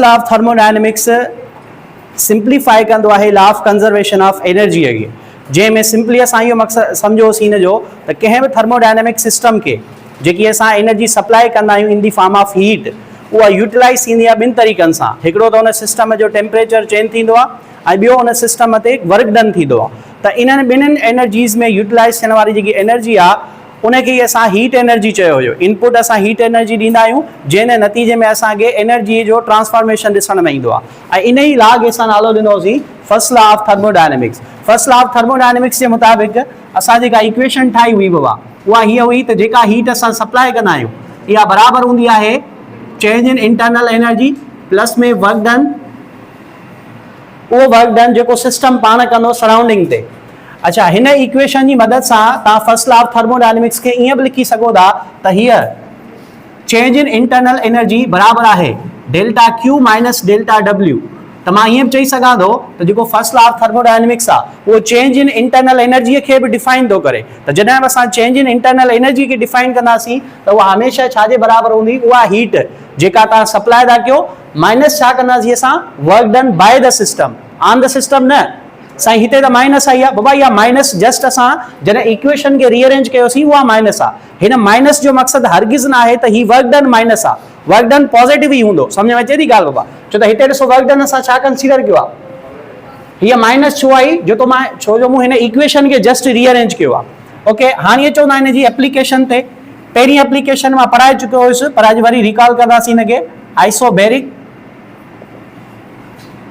Law of thermodynamics simplify कंदो आहे law of conservation of energy खे, जंहिंमें सिंपली असां इहो मक़सदु सम्झोसीं हिन जो त कंहिं बि थर्मोडायनेमिक सिस्टम खे जेकी असां एनर्जी सप्लाई कंदा आहियूं इन दी फॉर्म ऑफ हीट, उहा यूटिलाइज़ थींदी आहे ॿिनि तरीक़नि सां। हिकिड़ो त उन सिस्टम जो टेम्परेचर चेंज थींदो आहे ऐं ॿियो उन सिस्टम ते वर्क डन थींदो आहे। त इन्हनि ॿिन्हिनि एनर्जीज़ में यूटिलाइज़ थियण वारी जेकी एनर्जी आहे उनखे असां हीट एनर्जी चयो हुयो। इनपुट असां हीट एनर्जी ॾींदा आहियूं जंहिं नतीजे में असांखे एनर्जी जो ट्रांसफॉर्मेशन ॾिसण में ईंदो आहे ऐं इन ई लॉ खे असां नालो ॾिनोसीं first law of thermodynamics. First law of thermodynamics जे मुताबिक़ असां जेका इक्वेशन ठाही हुई बाबा उहा हीअ हुई त जेका हीट असां सप्लाई कंदा आहियूं इहा बराबरि हूंदी आहे change in internal energy plus में वर्क डन, उहो वर्क डन जेको सिस्टम पाण कंदो सराउंडिंग ते। अच्छा, हिन इक्वेशन की मदद से तव्हां फर्स्ट लॉ ऑफ थर्मोडायनेमिक्स के इं भी लिखी सको था त हीअ चेंज इन इंटरनल एनर्जी बराबर है delta Q minus delta W. तो मैं इं चई सघां थो त जेको फर्स्ट लॉ ऑफ थर्मोडायनेमिक्स आहे वो चेंज इन इंटरनल एनर्जी के भी डिफाइन तो करे। तो जैसे असां चेंज इन इंटरनल एनर्जी के डिफाइन कंदासीं तो वह हमेशा छाजे बराबर होंगी, उहा हीट जेका तव्हां सप्लाई था कयो माइनस छा कंदासीं असां work done by the system on the system न साईं हिते त माइनस आई आहे बाबा, इहा माइनस जस्ट असां जॾहिं इक्वेशन के रीअरेंज कयोसीं उहा माइनस आहे। हिन माइनस जो मक़सदु हरगिज़ न आहे त ही वर्क डन माइनस आहे, वर्क डन पॉजिटिव ही हूंदो। समझ में अचे थी ॻाल्हि बाबा? छो त हिते ॾिसो वर्क डन असां छा कंसीडर कयो आहे, हीअ माइनस छो आई छो जो मूं हिन इक्वेशन के जस्ट रीअरेंज कयो आहे। ओके, हाणे अचो था हिन जी एप्लीकेशन ते। पहिरीं एप्लीकेशन मां पढ़ाए चुकियो हुयुसि पर अॼु वरी रिकॉल कंदासीं हिनखे, आइसोबेरिक।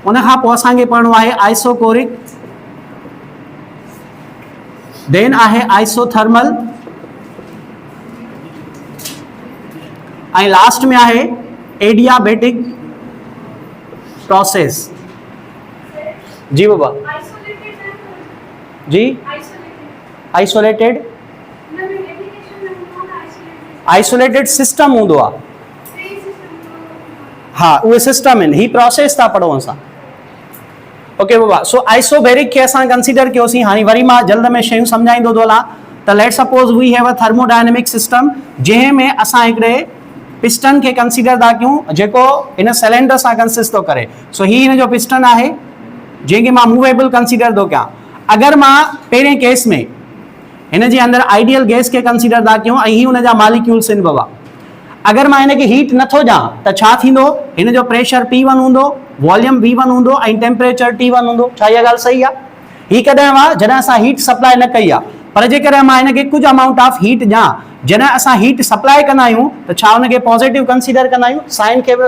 उनखां पोइ असांखे पढ़णो आहे आइसोकोरिक, देन आहे आइसोथर्मल ऐं लास्ट में आहे एडियाबेटिक प्रोसेस। जी बाबा जी, आइसोलेटेड आइसोलेटेड सिस्टम हूंदो आहे। हाँ, उहे सिस्टम आहिनि, ही प्रोसेस था पढ़ूं असां। ओके बाबा, सो आइसोबेरिक के असां कंसीडर कयोसीं। हाणे वरी मां जल्द में शयूं सम्झाईंदो थो हलां। त let suppose we have a thermodynamic system जंहिं में असां हिकिड़े पिस्टन के कंसीडर था कयूं जेको इन सिलेंडर सां कंसिस्ट थो करे। सो ही हिन जो पिस्टन आहे जंहिंखे मां मूवेबल कंसीडर थो कयां। अगरि मां पहिरें केस में हिन जे अंदरि आइडियल गैस के कंसीडर था कयूं ऐं ही हुन जा मॉलिक्यूल्स आहिनि बाबा, अगर मैं इनके हीट नथो ॾियां त छा थींदो, हिन जो प्रेशर P1 हूंदो, वॉल्यूम V1 हूंदो ऐं टेम्परेचर T1 हूंदो। छा इहा ॻाल्हि सही आहे? ही कॾहिं मां जॾहिं असां हीट सप्लाई न कई आहे, पर जेकॾहिं मां हिनखे कुझु अमाउंट ऑफ हीट ॾियां जॾहिं असां हीट सप्लाई कंदा आहियूं त छा हुनखे पॉजिटिव कंसीडर कंदा आहियूं। साइन खे बि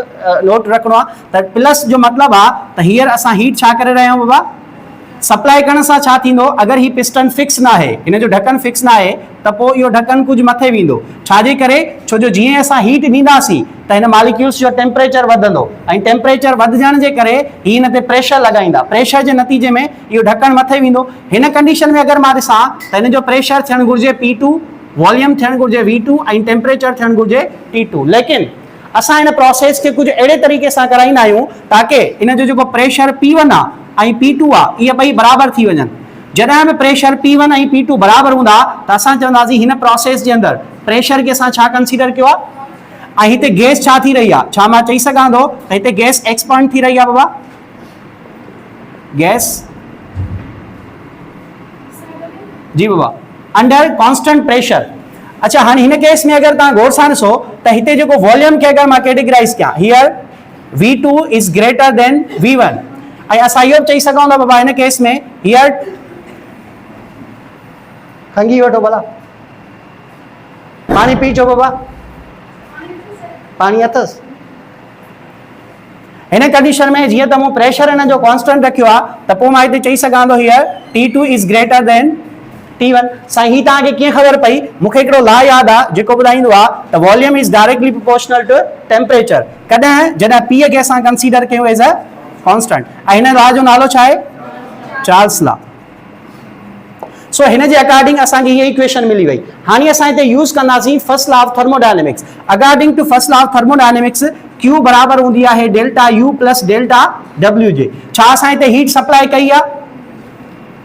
नोट रखिणो आहे त प्लस जो मतिलबु आहे त हींअर असां हीट छा करे रहिया आहियूं बाबा, सप्लाई करण सां छा थींदो, अगरि ही पिस्टन फिक्स ना है, हिन जो ढक्कन फिक्स ना है त पोइ इहो ढक्कन कुझु मथे वेंदो। छाजे करे? छो जो जीअं असां हीट ॾींदासीं त हिन मॉलिक्यूल्स जो टेम्परेचर वधंदो ऐं टेम्परेचर वधजण जे करे ही हिन ते प्रेशर लॻाईंदा, प्रेशर जे नतीजे में इहो ढक्कन मथे वेंदो। हिन कंडीशन में अगरि मां ॾिसां त हिन जो प्रेशर थियणु घुरिजे P2, वॉल्यूम थियणु घुरिजे V2 ऐं टेम्परेचर थियणु घुरिजे T2। लेकिन असां हिन प्रोसेस खे कुझु अहिड़े तरीक़े सां कराईंदा आहियूं ताकी हिन जो जेको प्रेशर P1 आहे ऐं P2 आहे इहे ॿई बराबरि थी वञनि। जॾहिं बि प्रेशर P1 ऐं P2 बराबरि हूंदा त असां चवंदासीं हिन प्रोसेस जे अंदरि प्रेशर खे असां छा कंसीडर कयो आहे ऐं हिते गैस छा थी रही आहे। छा मां चई सघां थो त हिते गैस एक्सपांड थी रही आहे बाबा, गैस जी बाबा अंडर कॉन्स्टेंट प्रेशर। अच्छा, हाणे हिन केस में अगरि तव्हां गौर सां ॾिसो त हिते जेको वॉल्यूम खे अगरि मां कैटेगराइज़ कयां, hear V2 is greater then V1 ऐं असां इहो चई सघूं था बाबा हिन केस में हीयर खंगी वठो भला, पानी पी अचो बाबा, पानी अथसि। हिन कंडीशन में जीअं त मूं प्रेशर हिन जो कॉन्स्टेंट रखियो आहे त पोइ मां हिते चई सघां थो here T2 is greater than T1। साईं ही तव्हांखे कीअं ख़बर पई? मूंखे हिकिड़ो लॉ यादि आहे जेको ॿुधाईंदो आहे त volume is directly proportional to temperature. कॾहिं? जॾहिं P खे असां कंसीडर कयूं एज अ कॉन्स्टेंट। ऐं हिन लॉ जो नालो छा आहे? Charles law. सो हिन जे अकॉर्डिंग असांखे हीअ इक्वेशन मिली वई। हाणे असां हिते यूज़ कंदासीं first law of thermodynamics. According to first law of thermodynamics Q बराबरि हूंदी आहे delta U plus delta W जे। छा असां हिते हीट सप्लाई कई आहे?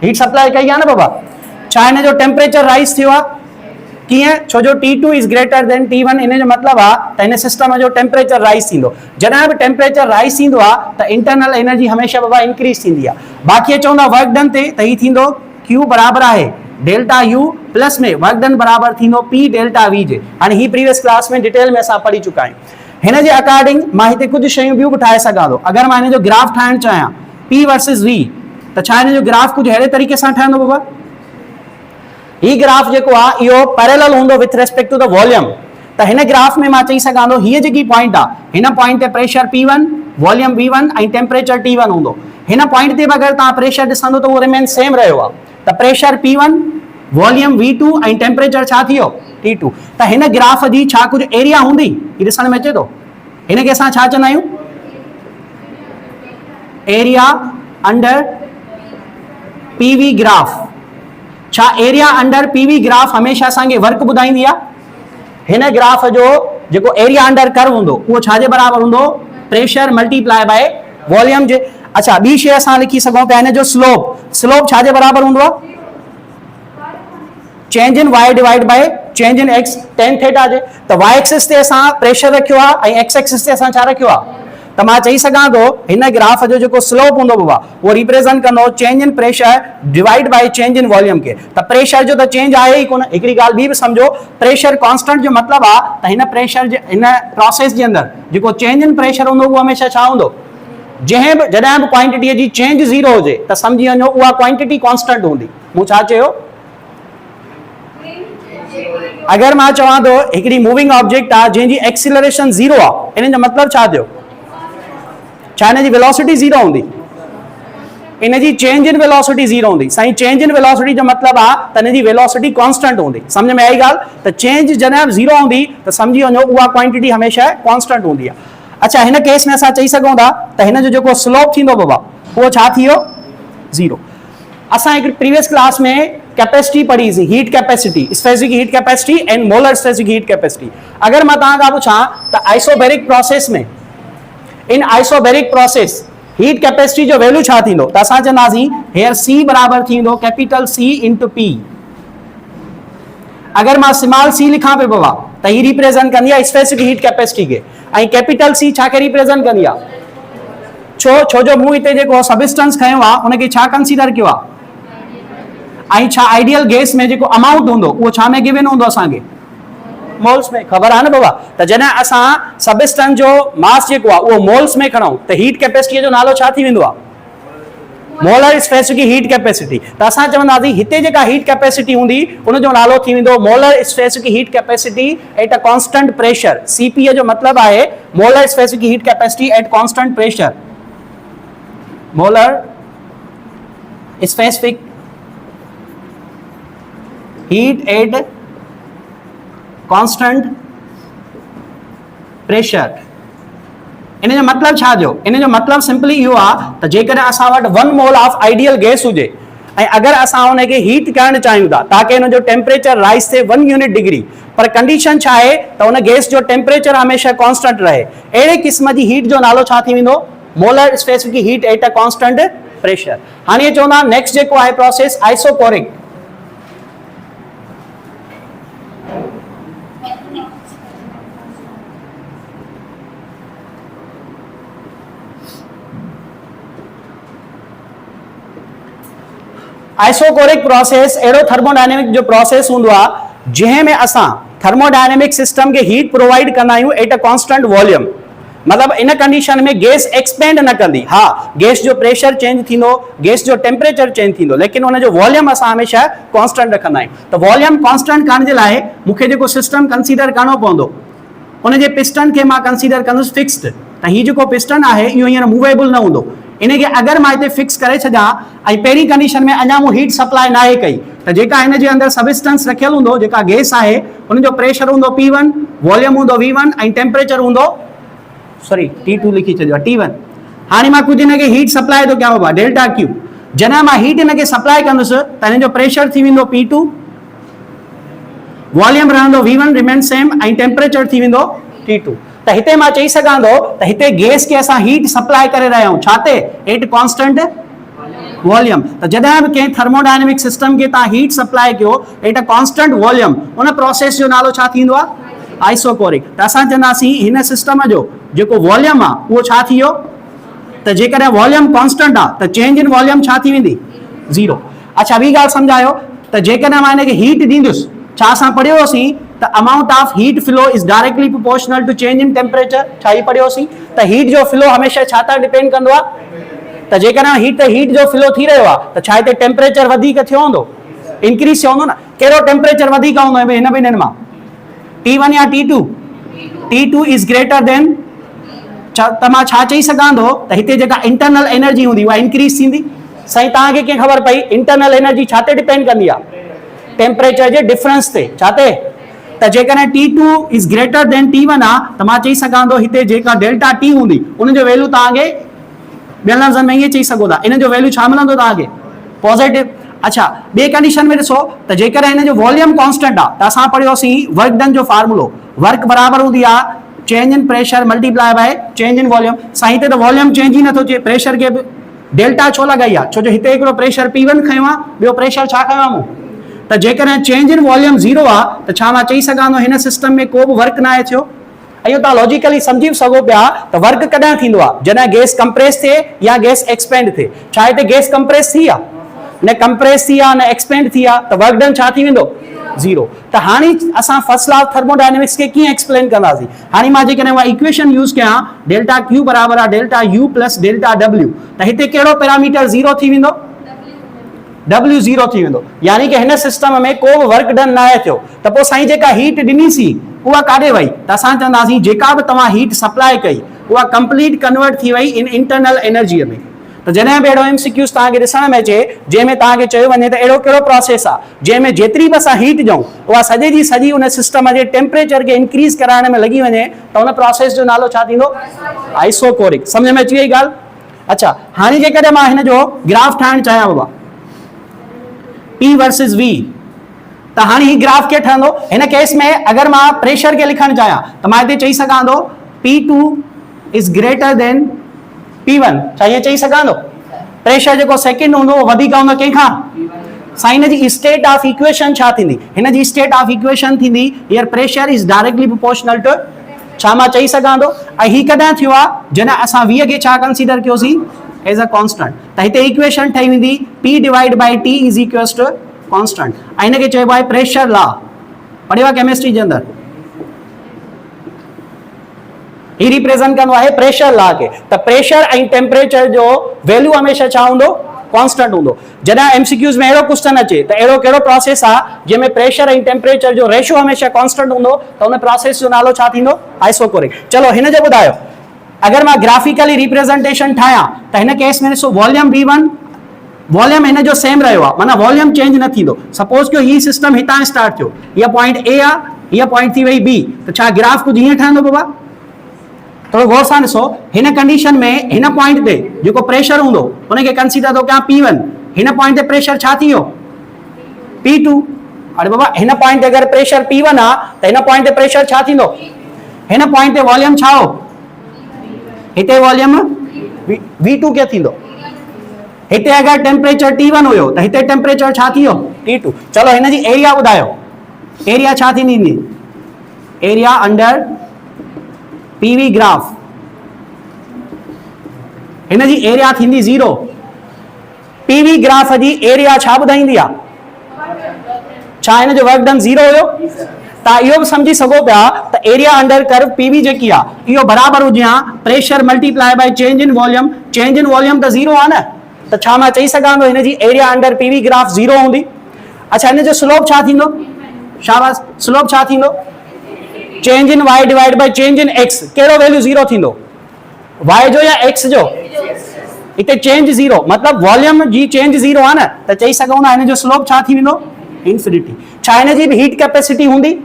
हीट सप्लाई कई आहे न बाबा। छा हिन जो टेम्परेचर राइज थियो आहे? कीअं? छो जो T2 is greater than T1, इन जो मतिलबु आहे त हिन सिस्टम जो टेम्परेचर राइज थींदो। जॾहिं बि टेम्परेचर राइज थींदो आहे त इंटरनल एनर्जी हमेशह बाबा इंक्रीज थींदी आहे। बाक़ी चवंदा वर्क डन ते त हीउ थींदो Q बराबर आहे डेल्टा U प्लस में वर्क डन बराबर थींदो P डेल्टा V जे। हाणे ही प्रीवियस क्लास में डिटेल में असां पढ़ी चुका आहियूं। हिन जे अकॉर्डिंग मां हिते कुझु शयूं ॿियूं बि ठाहे सघां थो। अगरि मां हिन जो ग्राफ ठाहिणु चाहियां P वर्सेस V, त छा हिन जो ग्राफ कुझु अहिड़े तरीक़े सां ठहंदो बाबा? ही ग्राफ जेको आहे इहो पैरेलल हूंदो with respect to the volume. त हिन ग्राफ में मां चई सघां थो हीअ जेकी पॉइंट आहे, हिन पॉइंट ते प्रेशर P1, वॉल्यूम V1 ऐं टेम्परेचर T1 हूंदो। हिन पॉइंट ते बि अगरि तव्हां प्रेशर ॾिसंदो त उहो रिमेन सेम रहियो आहे। त प्रेशर P1, वॉल्यूम V2 ऐं टेम्परेचर छा थी वियो T2। त हिन ग्राफ जी छा कुझु एरिया हूंदी? हीउ ॾिसण में अचे थो। हिन खे असां छा चवंदा आहियूं? Area under PV graph. छा एरिया अंडर PV ग्राफ हमेशह असांखे वर्क ॿुधाईंदी आहे? हिन ग्राफ जो जेको एरिया अंडर कर्व हूंदो उहो छाजे बराबर हूंदो? प्रेशर मल्टीप्लाई बाय वॉल्यूम जे। अच्छा, ॿी शइ असां लिखी सघूं पिया हिन जो स्लोप छाजे बराबर हूंदो आहे? Change in y divide by change in x tan theta जे। त y एक्सिस ते असां प्रेशर रखियो आहे ऐं x एक्सिस ते असां छा रखियो आहे? त मां चई सघां थो हिन ग्राफ जो जेको स्लोप हूंदो बाबा उहो रिप्रेजेंट कंदो change in pressure divide by change in volume खे। त प्रेशर जो त चेंज आहे ई कोन। हिकिड़ी ॻाल्हि ॿी बि सम्झो, प्रेशर कांस्टेंट जो मतिलबु आहे त हिन प्रेशर जे हिन प्रोसेस जे अंदरि जेको चेंज इन प्रेशर हूंदो उहो हमेशह छा हूंदो? जॾहिं बि क्वांटिटीअ जी चेंज ज़ीरो हुजे त सम्झी वञो उहा क्वांटिटी कांस्टेंट हूंदी। मूं छा चयो? अगरि मां चवां थो हिकिड़ी मूविंग ऑब्जेक्ट आहे जंहिंजी एक्सीलरेशन ज़ीरो आहे, इन जो मतिलबु छा थियो? छा हिन जी वेलोसिटी ज़ीरो हूंदी? इन जी चेंज इन वेलोसिटी ज़ीरो हूंदी। साईं चेंज इन वेलोसिटी जो मतिलबु आहे त हिन जी वेलोसिटी कांस्टेंट हूंदी। सम्झ में आई ॻाल्हि? त चेंज जॾहिं ज़ीरो हूंदी त सम्झी वञो उहा क्वांटिटी हमेशह कांस्टेंट हूंदी आहे। अच्छा, हिन केस में असां चई सघूं था त हिन जो जेको स्लोप थींदो बाबा उहो छा थी वियो? ज़ीरो। असां हिकड़ी प्रीवियस क्लास में कैपेसिटी पढ़ीसीं, heat capacity, specific heat capacity and molar specific heat capacity. अगर मैं तव्हां खां पुछां त आइसोबैरिक प्रोसेस में, in isobaric process heat capacity जो वैल्यू छा थींदो? त असां चवंदासीं हेयर C बराबर थींदो कैपिटल C इंटू P। अगर मां स्मॉल c लिखां पे बाबा त ही रिप्रेजेंट कंदी आहे स्पेसिफिक हीट कैपेसिटी के, ऐं कैपिटल C छा के रिप्रेजेंट कंदी आहे? छो जो मूं हिते जेको सबस्टेंस खयो आहे उनखे छा कंसीडर कयो आहे? ऐं छा आइडियल गैस में जेको अमाउंट हूंदो उहो छा में गिवन हूंदो? असांखे मोल्स में। ख़बर आहे न बाबा? त जॾहिं असां सबस्टेंस जो मास जेको आहे उहो मोल्स में खणूं त हीट कैपेसिटी जो नालो छा थी वेंदो आहे? Molar specific heat capacity. त असां चवंदासीं हिते जेका हीट कैपेसिटी हूंदी उनजो नालो थी वेंदो molar specific heat capacity at a constant pressure. CP जो मतिलबु आहे molar specific heat capacity at constant pressure. Molar specific heat at constant pressure। इन जो मतलब छा जो? इन जो मतलब सिंपली इहो आहे त जेकॾहिं असां वटि 1 मोल ऑफ आइडियल गैस हुजे ऐं अगरि असां उनखे हीट करणु चाहियूं था ताकि हुन जो टेम्परेचर राइज थिए 1 यूनिट डिग्री, पर कंडीशन छा आहे त उन गैस जो टेम्परेचर हमेशह कांस्टेंट रहे। अहिड़े क़िस्म जी हीट जो नालो छा थी वेंदो? Molar specific heat at a constant pressure. हाणे चवंदा नेक्स्ट जेको आहे प्रोसेस आइसोकोरिक। आइसोकोरिक प्रोसेस अहिड़ो थर्मोडायनेमिक जो प्रोसेस हूंदो आहे जंहिं में असां थर्मोडायनेमिक सिस्टम खे हीट प्रोवाइड कंदा आहियूं एट अ कांस्टेंट वॉल्यूम। मतलब इन कंडीशन में गैस एक्सपेंड न कंदी। हाँ, गैस जो प्रेशर चेंज थींदो, गैस जो टेम्परेचर चेंज थींदो, लेकिन उन जो वॉल्यूम असां हमेशह कांस्टेंट रखंदा आहियूं। त वॉल्यूम कांस्टेंट करण जे लाइ मूंखे जेको सिस्टम कंसीडर करणो पवंदो उन जे पिस्टन खे मां कंसीडर कंदुसि फिक्स्ड। त हीउ जेको पिस्टन आहे इहो हींअर मूवेबल न हूंदो। इनखे अगरि मां हिते फिक्स करे छॾियां ऐं पहिरीं कंडीशन में अञा मूं हीट सप्लाई न आहे कई त जेका हिन जे अंदरि सबस्टेंस रखियल हूंदो, जेका गैस आहे उन जो प्रेशर हूंदो P1, वॉल्यूम हूंदो V1 ऐं टेम्परेचर हूंदो T2 लिखी छॾियो T1। हाणे मां कुझु हिनखे हीट सप्लाई थो कयां बाबा डेल्टा Q। जॾहिं मां हीट हिनखे सप्लाई कंदुसि त हिन जो प्रेशर थी वेंदो P2, वॉल्यूम रहंदो V1 रिमेन सेम ऐं टेम्परेचर थी वेंदो T2। त हिते मां चई सघां थो त हिते गैस खे असां हीट सप्लाई करे रहिया आहियूं छाते? At constant volume. तो जॾहिं बि कंहिं थर्मोडायनेमिक सिस्टम खे तव्हां हीट सप्लाई कयो एट अ कॉन्स्टेंट वॉल्यूम, उन प्रोसेस जो नालो छा थींदो आहे? आइसोकोरिक। त असां चवंदासीं हिन सिस्टम जो जेको वॉल्यूम आहे उहो छा थी वियो? त जेकॾहिं वॉल्यूम कॉन्स्टेंट आहे त चेंज इन वॉल्यूम छा थी वेंदी? ज़ीरो। अच्छा ॿी ॻाल्हि सम्झायो त जेकॾहिं मां हिनखे हीट ॾींदुसि, छा असां पढ़ियोसीं त amount of heat flow is directly proportional to change in temperature. छा ही पढ़ियोसीं त हीट जो फ्लो हमेशह छा था डिपेंड कंदो आहे? त जेकॾहिं हीट जो फ्लो थी रहियो आहे त छा हिते टेम्परेचर वधीक थियो हूंदो? इंक्रीज थियो हूंदो न। कहिड़ो टेम्परेचर वधीक हूंदो हिन ॿिन्हिनि मां? T1 या T2? T2 is greater then. त मां छा चई सघां थो त हिते जेका इंटरनल एनर्जी हूंदी उहा इंक्रीज थींदी। साईं तव्हांखे कीअं ख़बर पई? इंटरनल एनर्जी छा ते डिपेंड कंदी आहे? टेम्परेचर जे डिफरेंस ते। छा ते? त जेकॾहिं T2 is greater than T1 आहे त मां चई सघां थो हिते जेका डेल्टा T हूंदी उन जो वैल्यू तव्हांखे ॿियनि लफ़्ज़नि में ईअं चई सघो था, इन जो वैल्यू छा मिलंदो तव्हांखे? पॉज़िटिव। अच्छा ॿिए कंडीशन में ॾिसो त जेकॾहिं हिन जो वॉल्यूम कॉन्स्टेंट आहे त असां पढ़ियोसीं वर्क डन जो फार्मूलो, वर्क बराबरि हूंदी आहे change in pressure multiply by change in volume. साईं हिते त वॉल्यूम चेंज ई नथो थिए, प्रेशर खे बि डेल्टा छो लॻाई आहे? छो जो हिते हिकिड़ो प्रेशर P1 खयो आहे, ॿियो प्रेशर छा खयो आहे मूं? त जेकॾहिं चेंज इन वॉल्यूम ज़ीरो आहे त छा मां चई सघां थो हिन सिस्टम में को बि वर्क न आहे थियो? इहो तव्हां लॉजिकली सम्झी सघो पिया त वर्क कॾहिं थींदो आहे? जॾहिं गैस कंप्रेस थिए या गैस एक्सपेंड थिए। छा हिते गैस कंप्रेस थी आहे? न कंप्रेस थी आहे न एक्सपेंड थी आहे, त वर्क डन छा थी वेंदो? ज़ीरो। त हाणे असां फर्स्ट लॉ ऑफ थर्मोडायनेमिक्स खे कीअं एक्सप्लेन कंदासीं? हाणे मां जेकॾहिं उहा इक्वेशन यूज़ कयां डेल्टा क्यू बराबरि आहे delta U plus delta W, त हिते कहिड़ो पैरामीटर ज़ीरो थी वेंदो? W ज़ीरो थी वेंदो। यानी कि हिन सिस्टम में को बि वर्क डन न आहे थियो। त पोइ साईं जेका हीट ॾिनीसीं उहा काॾे वई? त असां चवंदासीं जेका बि तव्हां हीट सप्लाई कई उहा कंप्लीट कन्वर्ट थी वई इन इंटरनल एनर्जीअ में। त जॾहिं बि अहिड़ो MCQs तव्हांखे ॾिसण में अचे जंहिंमें तव्हांखे चयो वञे त अहिड़ो कहिड़ो प्रोसेस आहे जंहिंमें जेतिरी बि असां हीट ॾियूं उहा सॼे जी सॼी उन सिस्टम जे टेम्परेचर खे इंक्रीज कराइण में लॻी वञे त उन प्रोसेस जो नालो छा थींदो? आइसोकोरिक। सम्झ में अची वई ॻाल्हि? अच्छा हाणे जेकॾहिं मां हिन जो ग्राफ ठाहिणु चाहियां बाबा P वर्सिस V, त हाणे ही ग्राफ कीअं ठहंदो? हिन केस में अगर मां प्रेशर के लिखण चाहियां त मां हिते चई सघां थो P2 is greater then P1। छा ईअं चई सघां थो? प्रेशर जेको सेकंड हूंदो उहो वधीक हूंदो कंहिंखां? साईं हिन जी स्टेट ऑफ इक्वेशन छा थींदी? हिन जी स्टेट ऑफ इक्वेशन थींदी here pressure is directly proportional to. छा मां चई सघां थो? ऐं ही कॾहिं थियो आहे? जॾहिं असां V खे छा कंसीडर कयोसीं? As a constant. त हिते इक्वेशन ठही वेंदी P divide by T is equals to constant. ऐं हिनखे चइबो आहे प्रेशर लॉ। पढ़ियो आहे केमिस्ट्री जे अंदरि? ही रिप्रेजेंट कंदो आहे प्रेशर लॉ खे। त प्रेशर ऐं टेम्परेचर जो वैल्यू हमेशह छा हूंदो? कॉन्स्टेंट हूंदो। जॾहिं MCQs में अहिड़ो क्वेश्चन अचे त अहिड़ो कहिड़ो प्रोसेस आहे जंहिंमें प्रेशर ऐं टेम्परेचर जो रेशियो हमेशह कॉन्स्टेंट हूंदो त उन प्रोसेस जो नालो छा थींदो? आइसोकोरिक। चलो हिन जो ॿुधायो अगर मां ग्राफिकली रिप्रेजेंटेशन ठाहियां त हिन केस में ॾिसो वॉल्यूम V1 वॉल्यूम हिन जो सेम रहियो आहे, माना वॉल्यूम चेंज न थींदो। सपोज कयो ही सिस्टम हितां स्टार्ट थियो, हीअ पॉइंट A आहे, हीअ पॉइंट थी वई B, त छा ग्राफ कुझु हीअं ठहंदो बाबा? थोरो गौर सां ॾिसो हिन कंडीशन में हिन पॉइंट ते जेको प्रेशर हूंदो उनखे कंसीडर थो कयां P1। हिन पॉइंट ते प्रेशर छा थी वियो? P2। अरे बाबा हिन पॉइंट ते अगरि प्रेशर P1 आहे त हिन पॉइंट ते प्रेशर छा थींदो? हिन पॉइंट ते वॉल्यूम छा हो? हिते वॉल्यूम V2 क्या थींदो? हिते अगर टेम्परेचर T1 हुयो त हिते टेम्परेचर छा थी वियो? T2। चलो हिन जी एरिया ॿुधायो, एरिया छा थींदी? Area under PV graph. हिन जी एरिया थींदी ज़ीरो। PV ग्राफ जी एरिया छा ॿुधाईंदी आहे? छा हिन जो वर्क डन ज़ीरो हुयो? तव्हां इहो बि सम्झी सघो पिया त एरिया अंडर कर्व PV जेकी आहे इहो बराबरि हुजे हा pressure multiply by change in volume. Change in volume त ज़ीरो आहे न, त छा मां चई सघां थो हिन जी area under PV graph zero हूंदी? अच्छा हिन जो स्लोप छा थींदो? शाबाश, स्लोप छा थींदो? Change in Y divide by change in X। कहिड़ो वैल्यू ज़ीरो थींदो? Y जो या X जो? हिते चेंज ज़ीरो, मतलब वॉल्यूम जी चेंज ज़ीरो आहे न, त चई सघूं था हिन जो स्लोप छा थी वेंदो? इन्फिनिटी। छा हिन जी बि हीट कैपेसिटी हूंदी?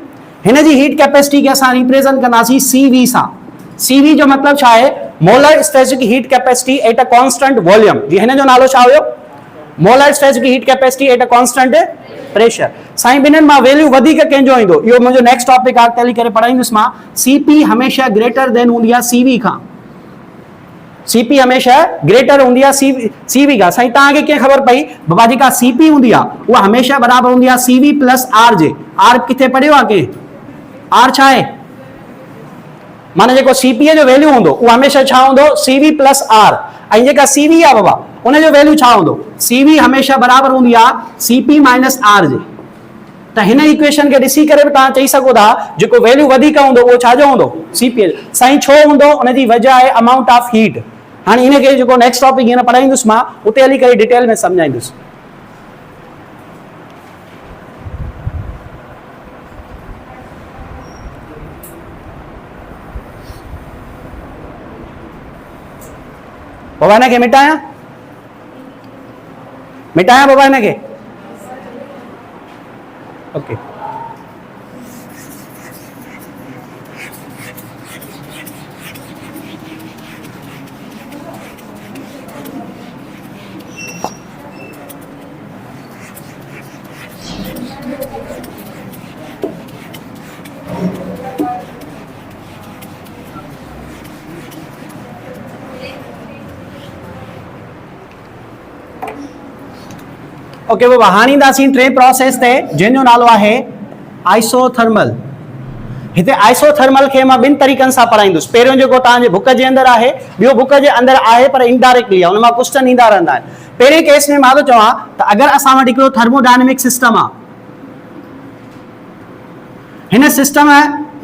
हिन जी हीट कैपेसिटी खे असां रिप्रेजेंट कंदासीं CV सां। CV जो मतलब छा आहे? Molar specific heat capacity at a constant volume. जी हिन जो नालो छा हुयो? Molar specific heat capacity at a constant pressure. साईं ॿिन्हिनि मां वैल्यू वधीक कंहिंजो ईंदो? इहो मुंहिंजो नेक्स्ट टॉपिक आहे, अॻिते हली करे पढ़ाईंदुसि मां। CP हमेशह ग्रेटर देन हूंदी आहे CV खां। सीपी हमेशा ग्रेटर हूंदी आहे सीवी खां। साईं तव्हांखे कीअं ख़बर पई? बाबा जेका सीपी हूंदी आहे उहा हमेशा बराबरि हूंदी आहे सीवी प्लस आर जे। आर किथे पढ़ियो आहे के? आर छा आहे? माना जेको सीपीअ जो वैल्यू हूंदो उहो हमेशा छा हूंदो? CV plus R. ऐं जेका सीवी आहे बाबा उन जो वैल्यू छा हूंदो? सीवी हमेशा बराबरि हूंदी आहे सीपी माइनस आर जे। त हिन इक्वेशन खे ॾिसी करे बि तव्हां चई सघो था जेको वैल्यू वधीक हूंदो उहो छाजो हूंदो? सीपीअ जो। साईं छो हूंदो? उनजी वजह आहे अमाउंट ऑफ हीट। हाणे इनखे जेको नेक्स्ट टॉपिक हींअर पढ़ाईंदुसि मां उते हली करे डिटेल में सम्झाईंदुसि। बाबा हिनखे मिटायां? मिटायां बाबा हिनखे? ओके। ओके बाबा हाणे ईंदासीं टे प्रोसेस ते जंहिंजो नालो आहे आइसोथर्मल। हिते आइसोथर्मल खे मां ॿिनि तरीक़नि सां पढ़ाईंदुसि। पहिरियों जेको तव्हांजे बुक जे अंदरि आहे, ॿियो बुक जे अंदरि आहे पर इनडायरेक्टली आहे, हुन मां क्वेश्चन ईंदा रहंदा आहिनि। पहिरें केस में मां थो चवां त अगरि असां वटि हिकिड़ो थर्मोडायनेमिक सिस्टम आहे, हिन सिस्टम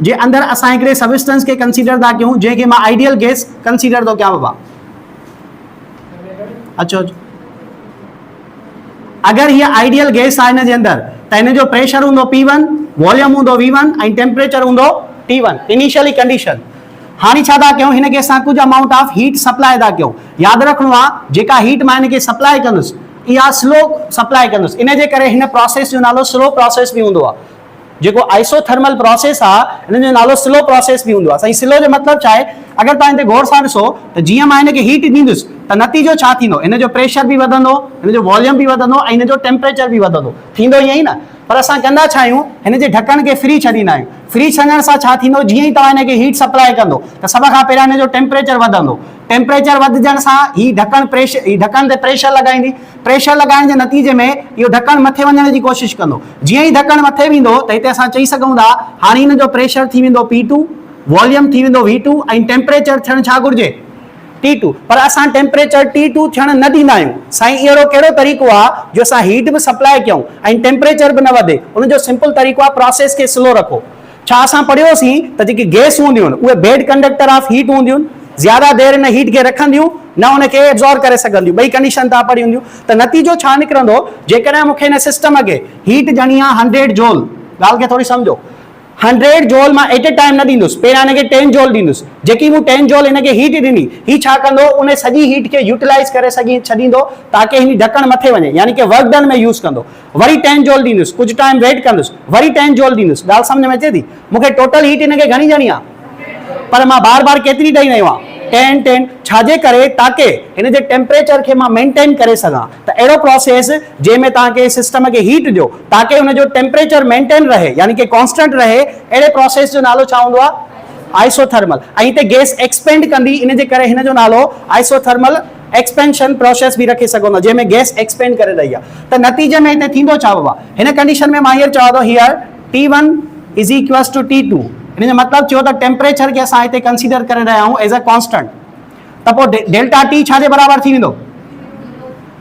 जे अंदरि असां हिकिड़े सबस्टेंस खे कंसीडर था कयूं जंहिंखे मां आइडियल गैस कंसीडर थो कयां बाबा। अचो अगर ये आइडियल गैस आहे हिन जे अंदरि त हिन जो प्रेशर हूंदो P1, वॉल्यूम हूंदो V1 ऐं टेम्परेचर हूंदो T1 इनिशियली कंडीशन। हाणे छा था कयूं? हिन खे असां कुझु अमाउंट ऑफ हीट सप्लाई था कयूं। यादि रखिणो आहे जेका हीट मां हिन खे सप्लाई कंदुसि इहा स्लो सप्लाई कंदुसि, इन जे करे हिन प्रोसेस जो नालो स्लो प्रोसेस बि हूंदो आहे। जेको आइसोथर्मल प्रोसेस आहे हिन जो नालो स्लो प्रोसेस बि हूंदो आहे। साईं स्लो जो मतिलबु छा आहे? अगरि तव्हां हिते गौर सां ॾिसो त जीअं मां हिन खे हीट ॾींदुसि त नतीजो छा थींदो? हिन जो प्रेशर बि वधंदो, हिन जो वॉल्यूम बि वधंदो ऐं हिन जो टेम्परेचर बि वधंदो। थींदो ईअं ई न? पर असां कंदा छा आहियूं? हिन जे ढकण खे फ्री छॾींदा आहियूं। फ्री छॾण सां छा थींदो? जीअं ई तव्हां हिन खे हीट सप्लाई कंदो त सभ खां पहिरियां हिन जो टेम्परेचर वधंदो। टेम्परेचर वधजण सां ही ढकण ढकण ते प्रेशर लॻाईंदी। प्रेशर लॻाइण जे नतीजे में इहो ढकण मथे वञण जी कोशिशि कंदो। जीअं ई ढकण मथे वेंदो त हिते असां चई सघूं था हाणे हिन जो प्रेशर थी वेंदो P2, वॉल्यूम थी वेंदो V2 ऐं टेम्परेचर थियणु छा घुरिजे? T2। पर असां टेम्परेचर T2 थियणु न ॾींदा आहियूं। साईं अहिड़ो कहिड़ो तरीक़ो आहे जो असां हीट बि सप्लाई कयूं ऐं टेम्परेचर बि न वधे? उनजो सिंपल तरीक़ो आहे प्रोसेस खे स्लो रखो। छा असां पढ़ियोसीं त जेकी गैस हूंदियूं आहिनि उहे बेड कंडक्टर ऑफ हीट हूंदियूं आहिनि, ज़्यादा देरि हिन हीट खे रखंदियूं न हुनखे एब्जॉर्ब करे सघंदियूं। ॿई कंडीशन तव्हां पढ़ी हूंदियूं। त नतीजो छा निकिरंदो? जेकॾहिं मूंखे हिन सिस्टम खे हीट ॾियणी आहे 100 जूल, ॻाल्हि खे थोरी सम्झो, 100 जूल मां एट ए टाइम न ॾींदुसि, पहिरियां हिनखे 10 जूल ॾींदुसि। जेकी मूं 10 जूल हिनखे हीट ॾिनी, ही छा कंदो? उन सॼी हीट खे यूटिलाइज़ करे छॾींदो ताकि हिन ढकण मथे वञे, यानी कि वर्क डन में यूज़ कंदो। वरी 10 जूल ॾींदुसि, कुझु टाइम वेट कंदुसि, वरी 10 जूल ॾींदुसि। ॻाल्हि सम्झ में अचे थी? मूंखे टोटल हीट हिनखे घणी ॾियणी आहे? पर मां बार बार केतिरी ॾेई रहियो आहियां? 10 छाजे करे? ताकि हिन जे टेम्परेचर खे मां मेंटेन करे सघां। त अहिड़ो प्रोसेस जंहिंमें तव्हांखे सिस्टम खे हीट ॾियो ताकि हुनजो टेम्परेचर मेंटेन रहे, यानी कि कॉन्स्टेंट रहे, अहिड़े प्रोसेस जो नालो छा हूंदो आहे? आइसोथर्मल। ऐं हिते गैस एक्सपेंड कंदी, इन जे करे हिन जो नालो आइसोथर्मल एक्सपेंशन प्रोसेस बि रखी सघो था, जंहिंमें गैस एक्सपेंड करे रही आहे। त नतीजे में हिते थींदो छा बाबा? हिन कंडीशन में मां हींअर चवां थो हींअर T1 is equals to T2। हिन जो मतिलबु थियो त टेम्परेचर खे असां हिते कंसीडर करे रहिया आहियूं एज अ कॉन्स्टेंट। त पोइ डेल्टा T छाजे बराबरि थी वेंदो?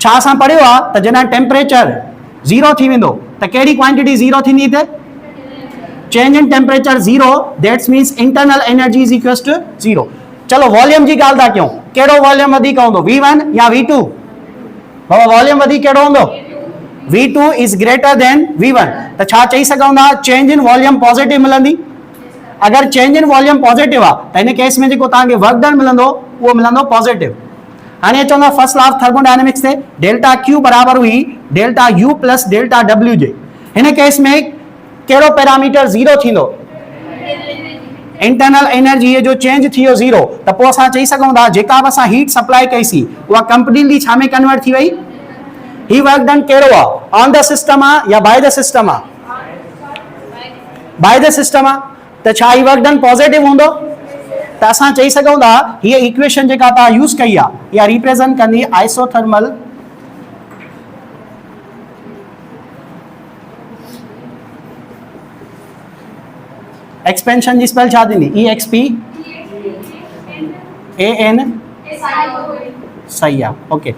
छा असां पढ़ियो आहे त जॾहिं टेम्परेचर 0 थी वेंदो त कहिड़ी क्वांटिटी 0 थींदी? हिते change in temperature 0, that's means internal energy is equals to 0। चलो वॉल्यूम जी ॻाल्हि था कयूं, कहिड़ो वॉल्यूम वधीक हूंदो? V1 या V2? बाबा वॉल्यूम वधीक कहिड़ो हूंदो? V2 is greater then V1। त छा चई सघूं था? चेंज इन वॉल्यूम पॉजिटिव मिलंदी। अगर चेंज इन वॉल्यूम पॉजिटिव आहे त हिन केस में जेको तव्हांखे वर्क डन मिलंदो उहो मिलंदो पॉजिटिव। हाणे अचूं था फर्स्ट लॉ ऑफ थर्मोडायनेमिक्स ते। डेल्टा Q बराबरि हुई delta U plus delta W जे। हिन केस में कहिड़ो पैरामीटर 0 थींदो? इंटरनल एनर्जी जो चेंज थी वियो 0। त पोइ असां चई सघूं था जेका बि असां हीट सप्लाई कईसीं उहा कंप्लीटली छा में कन्वर्ट थी वई? ही वर्क डन कहिड़ो आहे? ऑन द सिस्टम आहे या बाय द सिस्टम आहे? बाय द सिस्टम आहे। त छा ही वर्क डन पॉजिटिव हूंदो? त असां चई सघूं था हीअ इक्वेशन जेका तव्हां यूज़ कई आहे इहा रिप्रेज़ेंट कंदी आइसोथर्मल एक्सपेंशन जी स्पेल छा थींदी EXP AN सही आहे ओके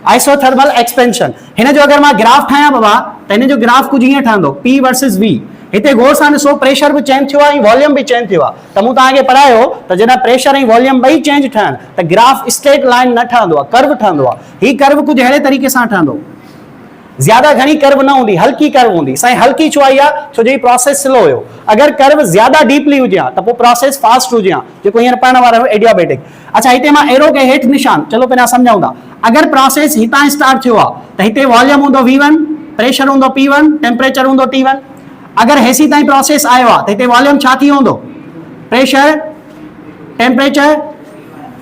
आइसोथर्मल एक्सपेंशन हिन जो अगर मां ग्राफ ठाहियां बाबा त हिन जो ग्राफ कुछ ईअं ठहंदो P वर्सेस V हिते गौर सां ॾिसो प्रेशर भी चेंज थियो आहे ऐं वॉल्यूम भी चेंज थियो आहे त मूं तव्हांखे पढ़ायो त जॾहिं प्रेशर ऐं वॉल्यूम ॿई चेंज ठहनि त ग्राफ स्ट्रेट लाइन न ठहंदो आहे कर्व ठहंदो आहे ही कर्व कुछ अहिड़े तरीक़े सां ठहंदो ज्यादा घनी कर्व न होंगी हल्की कर्व होंगी साईं हल्की छो आई छो जो प्रोसेस स्लो हो अगर कर्व ज्यादा डीपली हुजे तो प्रोसेस फास्ट हुजे जो हींअर पढ़ने वाला एडियाबेटिक अच्छा इतने मैं एरो के हेठ निशान चलो पहले समझाऊं था अगर प्रोसेस हितां स्टार्ट थो तो इतने वॉल्यूम होंदो V1 प्रेशर होंदो P1 टेम्परेचर होंदो T1 अगर हेसी ताईं प्रोसेस आयो तो इतने वॉल्यूम छा थी होंदो प्रेशर टेम्परेचर